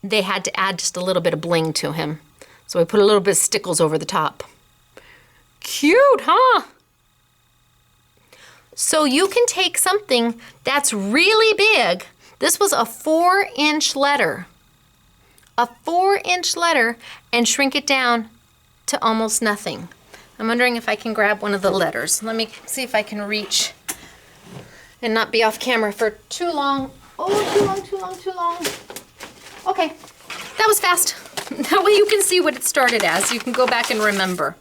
they had to add just a little bit of bling to him. So we put a little bit of stickles over the top. Cute, huh? So you can take something that's really big. This was a 4-inch letter. A 4-inch letter, and shrink it down to almost nothing. I'm wondering if I can grab one of the letters. Let me see if I can reach and not be off camera for too long. Oh, too long. Okay, that was fast. That way you can see what it started as. You can go back and remember.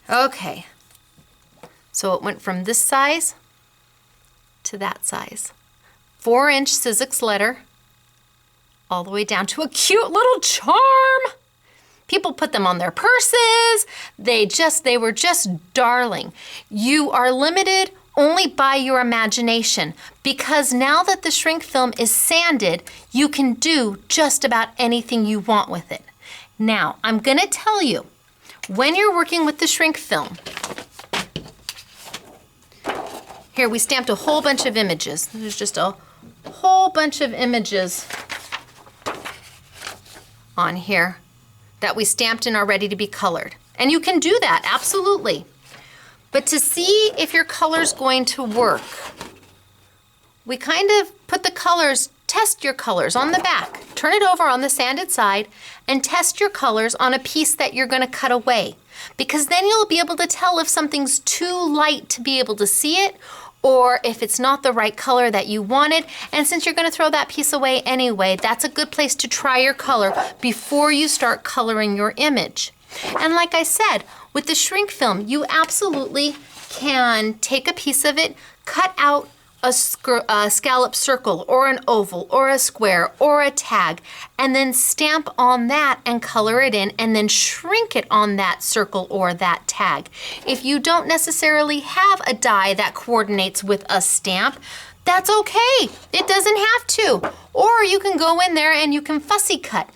Okay, so it went from this size to that size. 4-inch Sizzix letter, all the way down to a cute little charm. People put them on their purses. They were just darling. You are limited only by your imagination, because now that the shrink film is sanded, you can do just about anything you want with it. Now, I'm gonna tell you, when you're working with the shrink film, here we stamped a whole bunch of images. There's just a whole bunch of images on here that we stamped and are ready to be colored. And you can do that, absolutely. But to see if your color's going to work, we kind of put the colors, test your colors on the back. Turn it over on the sanded side and test your colors on a piece that you're gonna cut away. Because then you'll be able to tell if something's too light to be able to see it, or if it's not the right color that you wanted. And since you're gonna throw that piece away anyway, that's a good place to try your color before you start coloring your image. And like I said, with the shrink film, you absolutely can take a piece of it, cut out a scallop circle or an oval or a square or a tag, and then stamp on that and color it in, and then shrink it on that circle or that tag. If you don't necessarily have a die that coordinates with a stamp, that's okay. It doesn't have to. Or you can go in there and you can fussy cut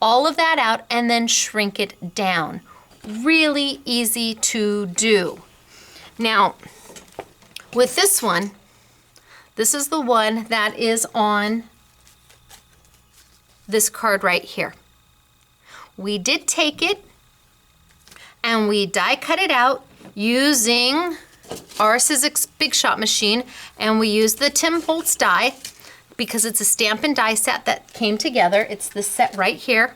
all of that out and then shrink it down. Really easy to do. Now, with this one, this is the one that is on this card right here. We did take it and we die cut it out using our Sizzix Big Shot machine, and we used the Tim Holtz die because it's a stamp and die set that came together. It's this set right here.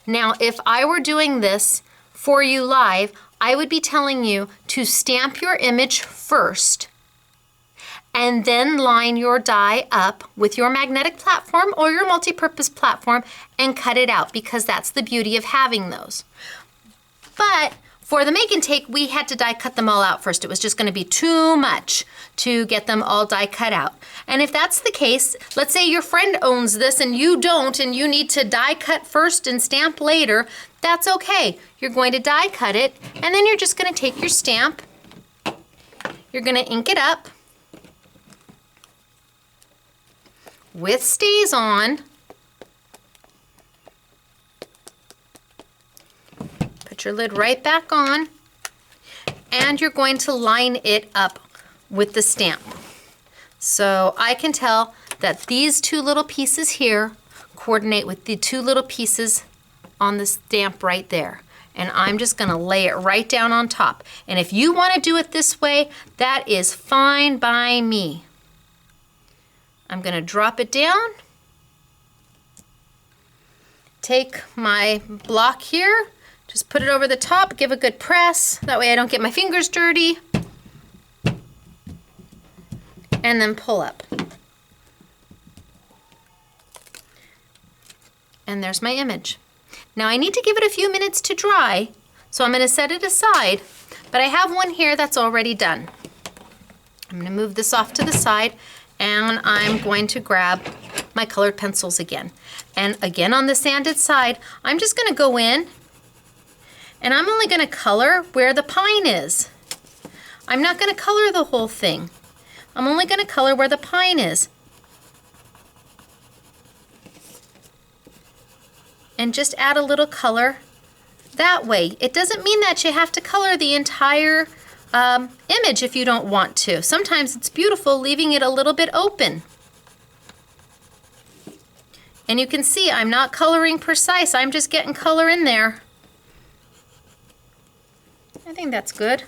Now, if I were doing this for you live, I would be telling you to stamp your image first and then line your die up with your magnetic platform or your multi-purpose platform and cut it out, because that's the beauty of having those. But for the make and take, we had to die cut them all out first. It was just gonna be too much to get them all die cut out. And if that's the case, let's say your friend owns this and you don't, and you need to die cut first and stamp later, that's okay. You're going to die cut it, and then you're just gonna take your stamp, you're gonna ink it up with stays on. Put your lid right back on, and you're going to line it up with the stamp. So I can tell that these two little pieces here coordinate with the two little pieces on the stamp right there. And I'm just gonna lay it right down on top. And if you wanna do it this way, that is fine by me. I'm gonna drop it down, take my block here, just put it over the top, give a good press, that way I don't get my fingers dirty, and then pull up. And there's my image. Now I need to give it a few minutes to dry, so I'm gonna set it aside, but I have one here that's already done. I'm gonna move this off to the side, and I'm going to grab my colored pencils again. And again, on the sanded side, I'm just gonna go in, and I'm only gonna color where the pine is. I'm not gonna color the whole thing. I'm only gonna color where the pine is. And just add a little color that way. It doesn't mean that you have to color the entire image if you don't want to. Sometimes it's beautiful leaving it a little bit open. And you can see I'm not coloring precise, I'm just getting color in there. I think that's good.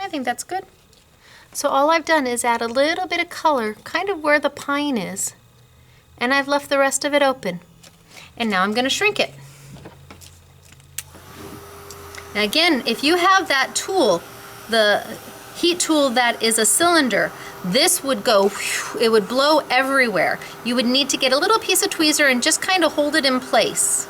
I think that's good. So all I've done is add a little bit of color, kind of where the pine is, and I've left the rest of it open. And now I'm going to shrink it. Now again, if you have that tool, the heat tool that is a cylinder, this would go, it would blow everywhere. You would need to get a little piece of tweezer and just kind of hold it in place.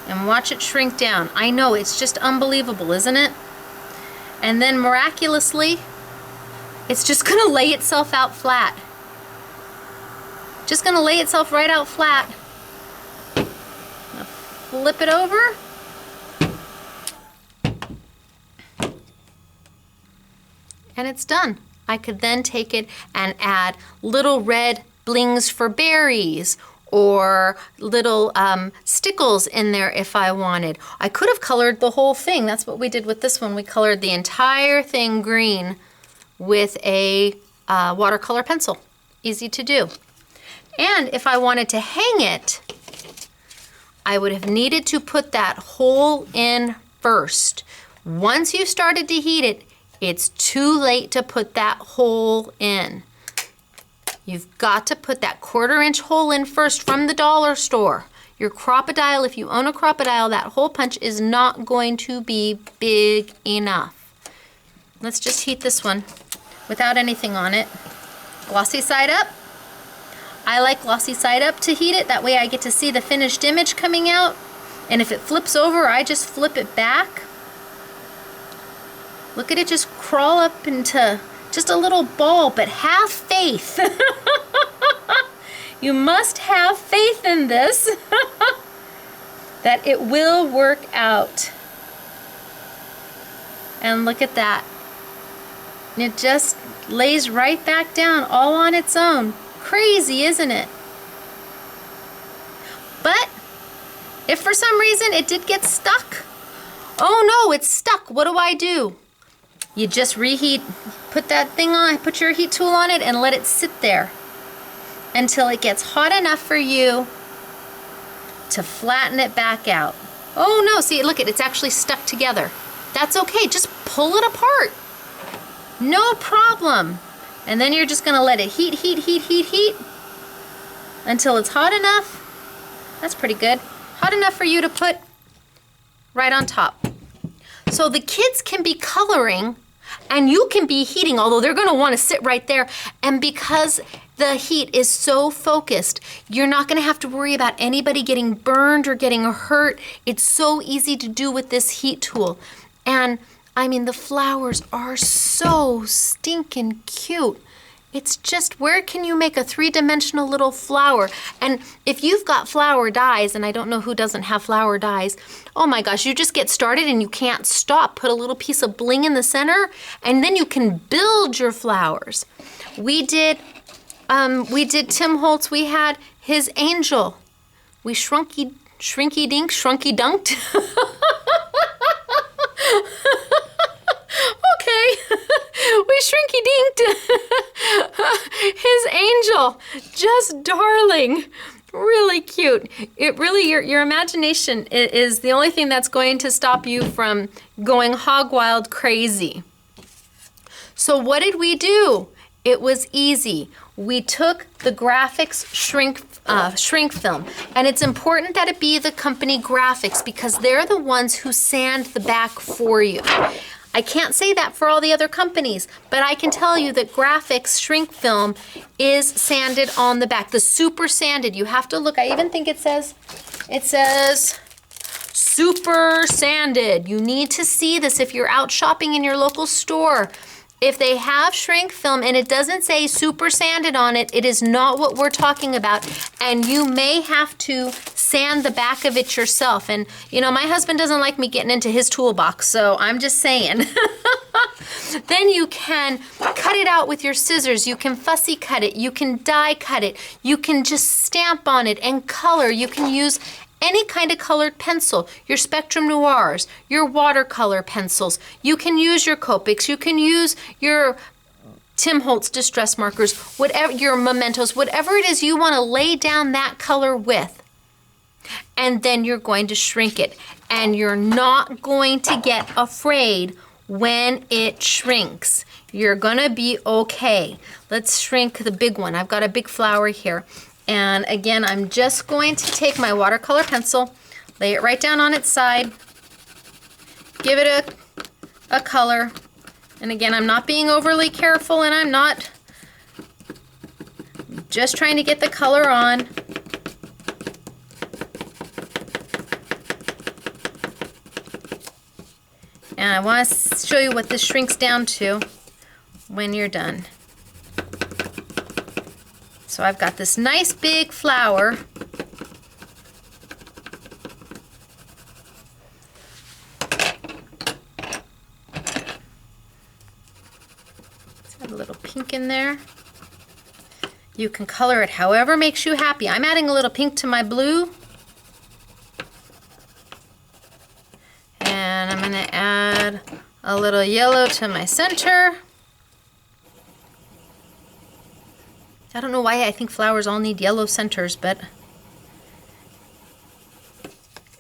And watch it shrink down. I know, it's just unbelievable, isn't it? And then miraculously, it's just gonna lay itself out flat. Just gonna lay itself right out flat. Flip it over. And it's done. I could then take it and add little red blings for berries, or little stickles in there if I wanted. I could have colored the whole thing. That's what we did with this one. We colored the entire thing green with a watercolor pencil. Easy to do. And if I wanted to hang it, I would have needed to put that hole in first. Once you started to heat it, It's too late to put that hole in. You've got to put that 1/4 inch hole in first from the dollar store. Your Crop-A-Dile, if you own a Crop-A-Dile, that hole punch is not going to be big enough. Let's just heat this one without anything on it. Glossy side up. I like glossy side up to heat it. That way I get to see the finished image coming out. And if it flips over, I just flip it back. Look at it just crawl up into just a little ball, but have faith. You must have faith in this that it will work out. And look at that. It just lays right back down all on its own. Crazy, isn't it? But if for some reason it did get stuck, oh no, it's stuck. What do? You just reheat, put that thing on, put your heat tool on it and let it sit there until it gets hot enough for you to flatten it back out. Oh no, see, look, it's actually stuck together. That's okay, just pull it apart. No problem. And then you're just gonna let it heat until it's hot enough. That's pretty good. Hot enough for you to put right on top. So the kids can be coloring and you can be heating, although they're gonna wanna sit right there. And because the heat is so focused, you're not gonna have to worry about anybody getting burned or getting hurt. It's so easy to do with this heat tool. And I mean, the flowers are so stinking cute. It's just, where can you make a 3-dimensional little flower? And if you've got flower dies, and I don't know who doesn't have flower dies, oh my gosh, you just get started and you can't stop. Put a little piece of bling in the center, and then you can build your flowers. We did Tim Holtz, we had his angel. We shrinky dunked. Okay, we shrinky dinked his angel, just darling, really cute. It really, your imagination is the only thing that's going to stop you from going hog wild crazy. So what did we do? It was easy. We took the graphics shrink film, and it's important that it be the company Graphics because they're the ones who sand the back for you. I can't say that for all the other companies, but I can tell you that Graphics shrink film is sanded on the back. The super sanded, you have to look, I even think it says super sanded. You need to see this if you're out shopping in your local store. If they have shrink film and it doesn't say super sanded on it, it is not what we're talking about. And you may have to sand the back of it yourself. And you know, my husband doesn't like me getting into his toolbox, so I'm just saying. Then you can cut it out with your scissors. You can fussy cut it. You can die cut it. You can just stamp on it and color. You can use any kind of colored pencil, your Spectrum Noirs, your watercolor pencils. You can use your Copics, you can use your Tim Holtz distress markers, whatever, your Mementos, whatever it is you want to lay down that color with. And then you're going to shrink it. And you're not going to get afraid when it shrinks. You're gonna be okay. Let's shrink the big one. I've got a big flower here. And again, I'm just going to take my watercolor pencil, lay it right down on its side, give it a color. And again, I'm not being overly careful and I'm not just trying to get the color on. And I want to show you what this shrinks down to when you're done. So I've got this nice big flower. Let's add a little pink in there. You can color it however makes you happy. I'm adding a little pink to my blue. And I'm going to add a little yellow to my center. I don't know why I think flowers all need yellow centers, but...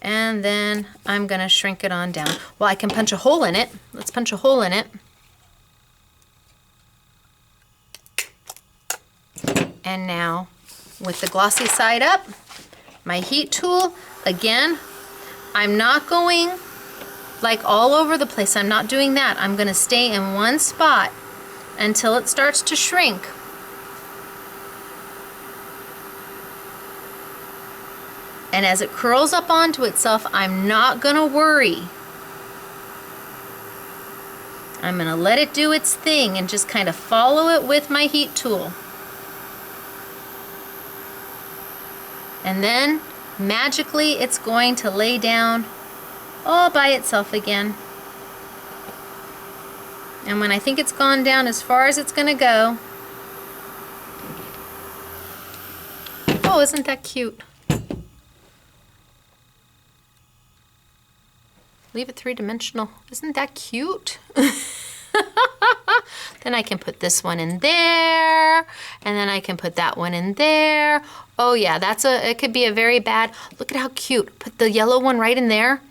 And then I'm gonna shrink it on down. Well, I can punch a hole in it. Let's punch a hole in it. And now with the glossy side up, my heat tool, again, I'm not going like all over the place. I'm not doing that. I'm gonna stay in one spot until it starts to shrink. And as it curls up onto itself, I'm not gonna worry. I'm gonna let it do its thing and just kind of follow it with my heat tool. And then magically it's going to lay down all by itself again. And when I think it's gone down as far as it's gonna go, oh, isn't that cute? Leave it three-dimensional. Isn't that cute? Then I can put this one in there, and then I can put that one in there. Oh yeah, it could be a very bad, look at how cute. Put the yellow one right in there,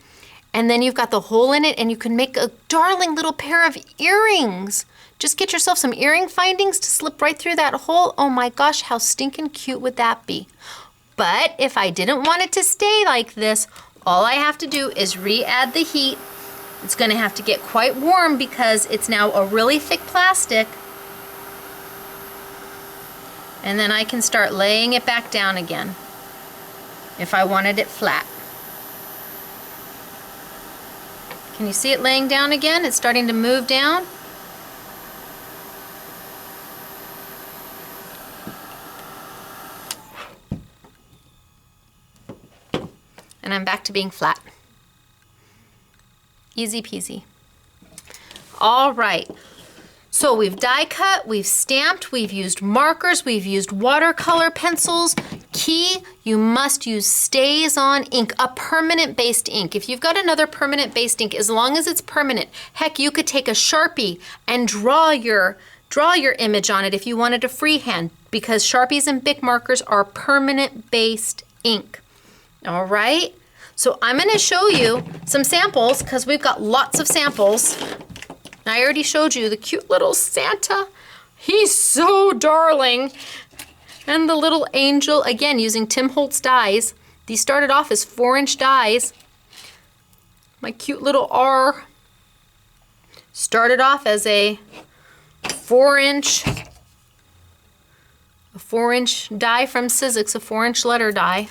and then you've got the hole in it, and you can make a darling little pair of earrings. Just get yourself some earring findings to slip right through that hole. Oh my gosh, how stinking cute would that be? But if I didn't want it to stay like this, all I have to do is re-add the heat. It's gonna have to get quite warm because it's now a really thick plastic. And then I can start laying it back down again if I wanted it flat. Can you see it laying down again? It's starting to move down. And I'm back to being flat. Easy peasy. All right, so we've die cut, we've stamped, we've used markers, we've used watercolor pencils. Key, you must use StazOn ink, a permanent based ink. If you've got another permanent based ink, as long as it's permanent, heck, you could take a Sharpie and draw your image on it if you wanted to freehand, because Sharpies and Bic markers are permanent based ink. All right, so I'm gonna show you some samples because we've got lots of samples. I already showed you the cute little Santa. He's so darling. And the little angel, again, using Tim Holtz dies. These started off as 4-inch dies. My cute little R started off as a 4-inch die from Sizzix, a 4-inch letter die.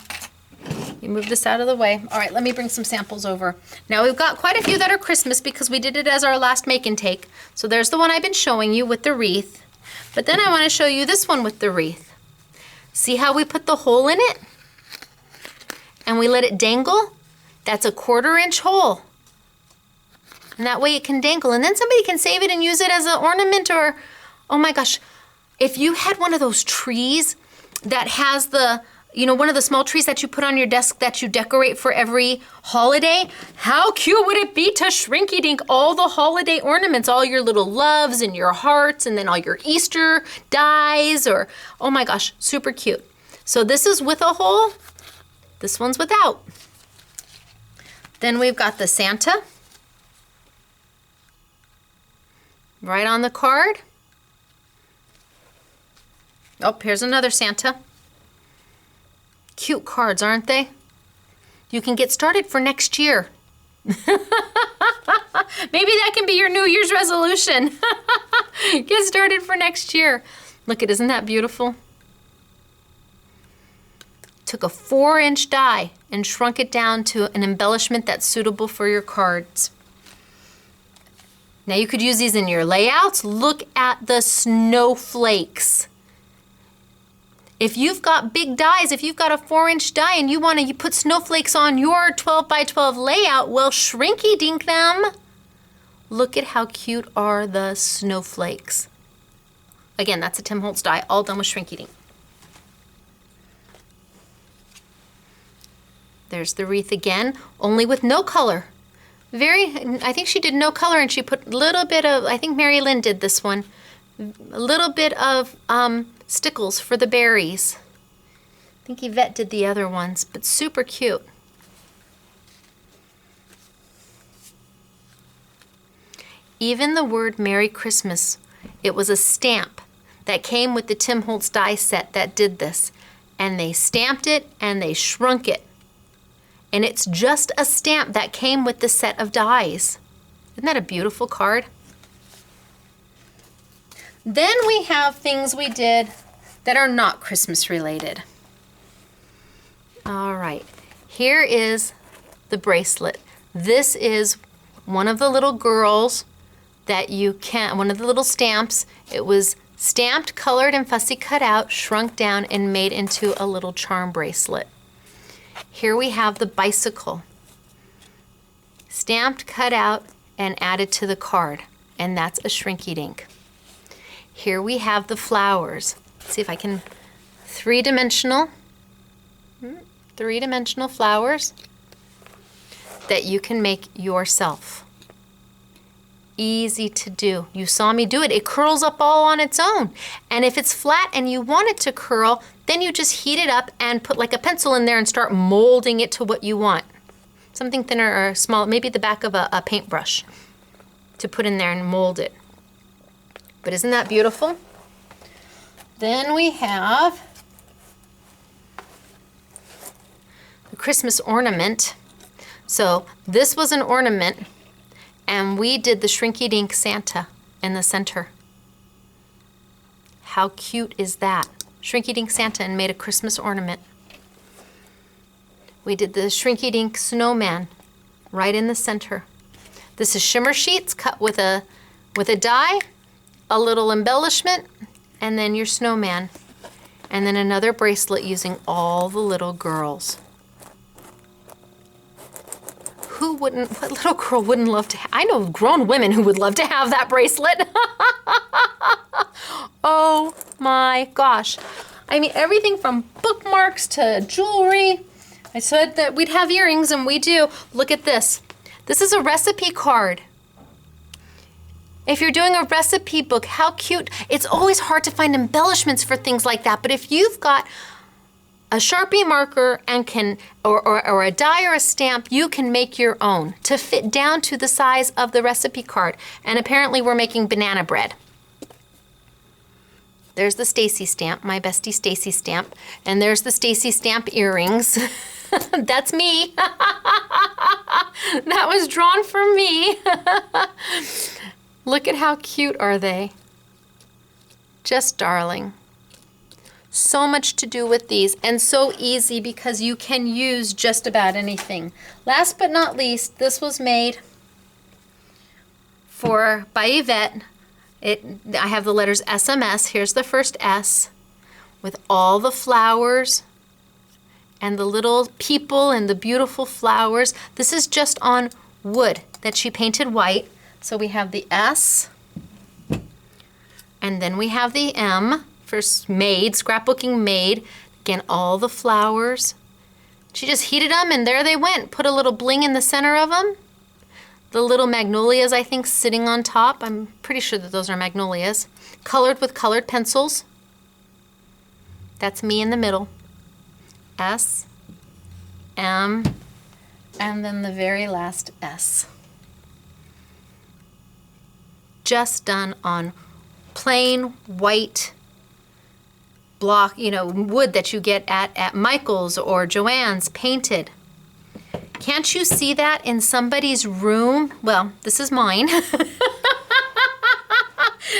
You move this out of the way. All right, let me bring some samples over. Now we've got quite a few that are Christmas because we did it as our last make and take. So there's the one I've been showing you with the wreath. But then I want to show you this one with the wreath. See how we put the hole in it? And we let it dangle? That's a 1/4-inch hole. And that way it can dangle. And then somebody can save it and use it as an ornament or, oh my gosh, if you had one of those trees that has the, you know, one of the small trees that you put on your desk that you decorate for every holiday, how cute would it be to shrinky dink all the holiday ornaments, all your little loves and your hearts and then all your Easter dies, or, oh my gosh, super cute. So this is with a hole, this one's without. Then we've got the Santa right on the card. Oh, here's another Santa. Cute cards, aren't they? You can get started for next year. Maybe that can be your New Year's resolution. Get started for next year. Look, isn't that beautiful? Took a 4-inch die and shrunk it down to an embellishment that's suitable for your cards. Now you could use these in your layouts. Look at the snowflakes. If you've got big dies, if you've got a 4-inch die and you want to put snowflakes on your 12 by 12 layout, well, shrinky dink them. Look at how cute are the snowflakes. Again, that's a Tim Holtz die, all done with shrinky dink. There's the wreath again, only with no color. I think she did no color and she put a little bit of, I think Mary Lynn did this one, a little bit of stickles for the berries. I think Yvette did the other ones, but super cute. Even the word Merry Christmas, it was a stamp that came with the Tim Holtz die set that did this. And they stamped it and they shrunk it. And it's just a stamp that came with the set of dies. Isn't that a beautiful card? Then we have things we did that are not Christmas related. All right, here is the bracelet. This is one of the little girls that one of the little stamps. It was stamped, colored, and fussy cut out, shrunk down, and made into a little charm bracelet. Here we have the bicycle. Stamped, cut out, and added to the card. And that's a Shrinky Dink. Here we have the flowers. Let's see if I can, three-dimensional flowers that you can make yourself. Easy to do. You saw me do it. It curls up all on its own. And if it's flat and you want it to curl, then you just heat it up and put like a pencil in there and start molding it to what you want. Something thinner or small, maybe the back of a paintbrush to put in there and mold it. But isn't that beautiful? Then we have the Christmas ornament. So this was an ornament, and we did the Shrinky Dink Santa in the center. How cute is that? Shrinky Dink Santa and made a Christmas ornament. We did the Shrinky Dink Snowman right in the center. This is shimmer sheets cut with a die, a little embellishment, and then your snowman. And then another bracelet using all the little girls. What little girl wouldn't love to I know grown women who would love to have that bracelet. Oh my gosh. I mean, everything from bookmarks to jewelry. I said that we'd have earrings, and we do. Look at this. This is a recipe card. If you're doing a recipe book, how cute. It's always hard to find embellishments for things like that, but if you've got a Sharpie marker and or a die or a stamp, you can make your own to fit down to the size of the recipe card. And apparently we're making banana bread. There's the Stacy stamp, my bestie Stacy stamp. And there's the Stacy stamp earrings. That's me. That was drawn for me. Look at how cute are they. Just darling. So much to do with these, and so easy because you can use just about anything. Last but not least, this was made by Yvette. I have the letters SMS. Here's the first S with all the flowers and the little people and the beautiful flowers. This is just on wood that she painted white. So we have the S, and then we have the M for made, scrapbooking made. Again, all the flowers. She just heated them, and there they went. Put a little bling in the center of them. The little magnolias, I think, sitting on top. I'm pretty sure that those are magnolias. Colored with colored pencils. That's me in the middle. S, M, and then the very last S. Just done on plain white block, wood that you get at Michael's or Joann's, painted. Can't you see that in somebody's room? Well, this is mine.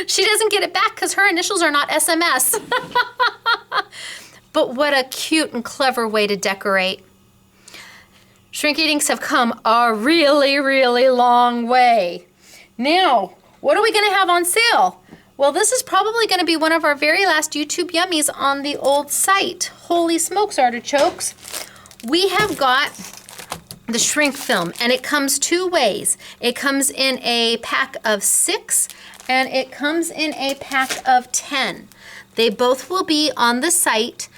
She doesn't get it back because her initials are not SMS. But what a cute and clever way to decorate. Shrinky Dinks have come a really, really long way. Now, what are we going to have on sale? Well, this is probably going to be one of our very last YouTube Yummies on the old site. Holy smokes, artichokes. We have got the shrink film, and it comes two ways. It comes in a pack of 6, and it comes in a pack of 10. They both will be on the site,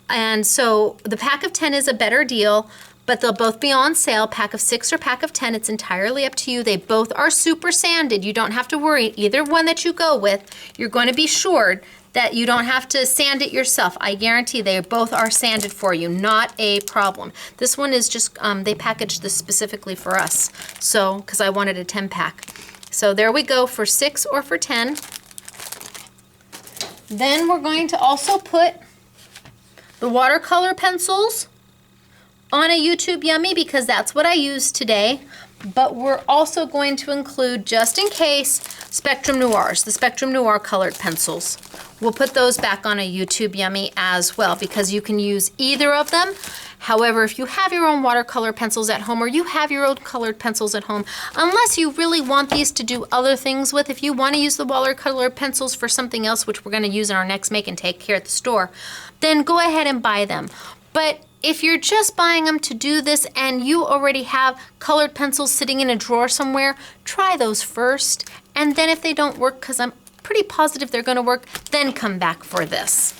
and so the pack of 10 is a better deal, but they'll both be on sale, pack of 6 or pack of 10. It's entirely up to you. They both are super sanded. You don't have to worry. Either one that you go with, you're going to be sure that you don't have to sand it yourself. I guarantee they both are sanded for you, not a problem. This one is just, they packaged this specifically for us, so, because I wanted a 10 pack. So there we go for 6 or for 10. Then we're going to also put the watercolor pencils on a YouTube Yummy because that's what I used today. But we're also going to include, just in case, Spectrum Noirs, the Spectrum Noir colored pencils. We'll put those back on a YouTube Yummy as well because you can use either of them. However, if you have your own watercolor pencils at home or you have your own colored pencils at home, unless you really want these to do other things with, if you want to use the watercolor pencils for something else, which we're going to use in our next make and take here at the store, then go ahead and buy them. But if you're just buying them to do this and you already have colored pencils sitting in a drawer somewhere, try those first. And then if they don't work, because I'm pretty positive they're going to work, then come back for this.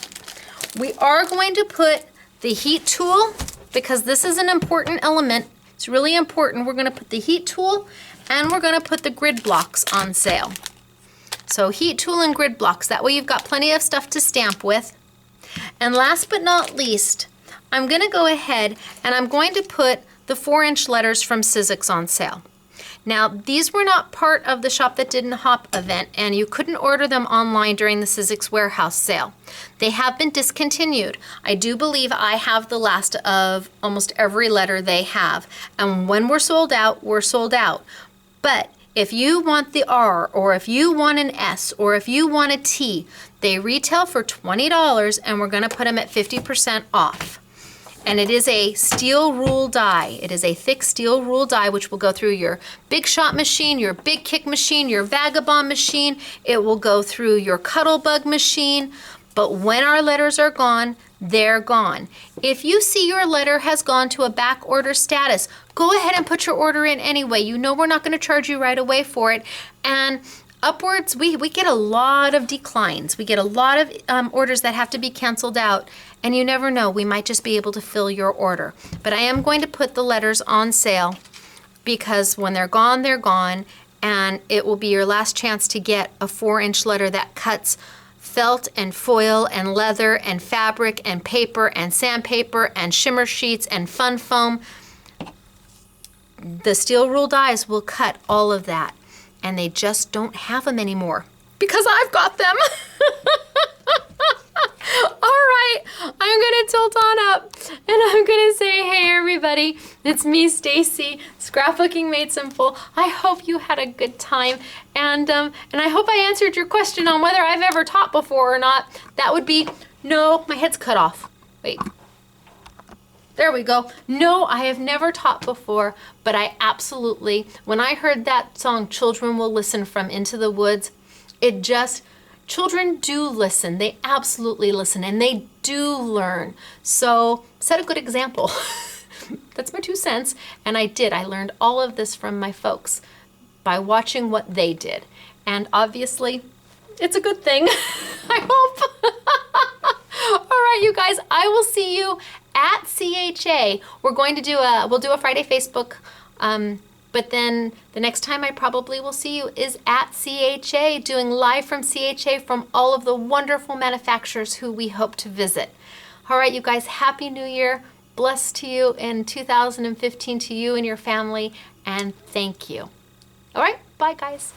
We are going to put the heat tool because this is an important element. It's really important. We're going to put the heat tool and we're going to put the grid blocks on sale. So heat tool and grid blocks. That way you've got plenty of stuff to stamp with. And last but not least, I'm going to go ahead and I'm going to put the 4-inch letters from Sizzix on sale. Now, these were not part of the Shop That Didn't Hop event, and you couldn't order them online during the Sizzix warehouse sale. They have been discontinued. I do believe I have the last of almost every letter they have, and when we're sold out, we're sold out. But if you want the R, or if you want an S, or if you want a T, they retail for $20, and we're going to put them at 50% off. And it is a steel rule die. It is a thick steel rule die which will go through your Big Shot machine, your Big Kick machine, your Vagabond machine. It will go through your Cuttlebug machine. But when our letters are gone, they're gone. If you see your letter has gone to a back order status, go ahead and put your order in anyway. You know we're not going to charge you right away for it. And upwards, we get a lot of declines. We get a lot of orders that have to be canceled out. And you never know, we might just be able to fill your order. But I am going to put the letters on sale because when they're gone, and it will be your last chance to get a 4-inch letter that cuts felt and foil and leather and fabric and paper and sandpaper and shimmer sheets and fun foam. The steel rule dies will cut all of that, and they just don't have them anymore because I've got them. All right, I'm gonna tilt on up and I'm gonna say, hey everybody, it's me, Stacy, Scrapbooking Made Simple. I hope you had a good time, and I hope I answered your question on whether I've ever taught before or not. That would be, no, my head's cut off. Wait, there we go. No, I have never taught before, but I absolutely, when I heard that song, Children Will Listen from Into the Woods, it just, children do listen. They absolutely listen, and they do learn. So set a good example. That's my 2 cents. And I did. I learned all of this from my folks by watching what they did. And obviously, it's a good thing. I hope. All right, you guys, I will see you at CHA. We're going to do we'll do a Friday Facebook, but then the next time I probably will see you is at CHA, doing live from CHA from all of the wonderful manufacturers who we hope to visit. All right, you guys, Happy New Year. Blessed to you in 2015, to you and your family, and thank you. All right, bye guys.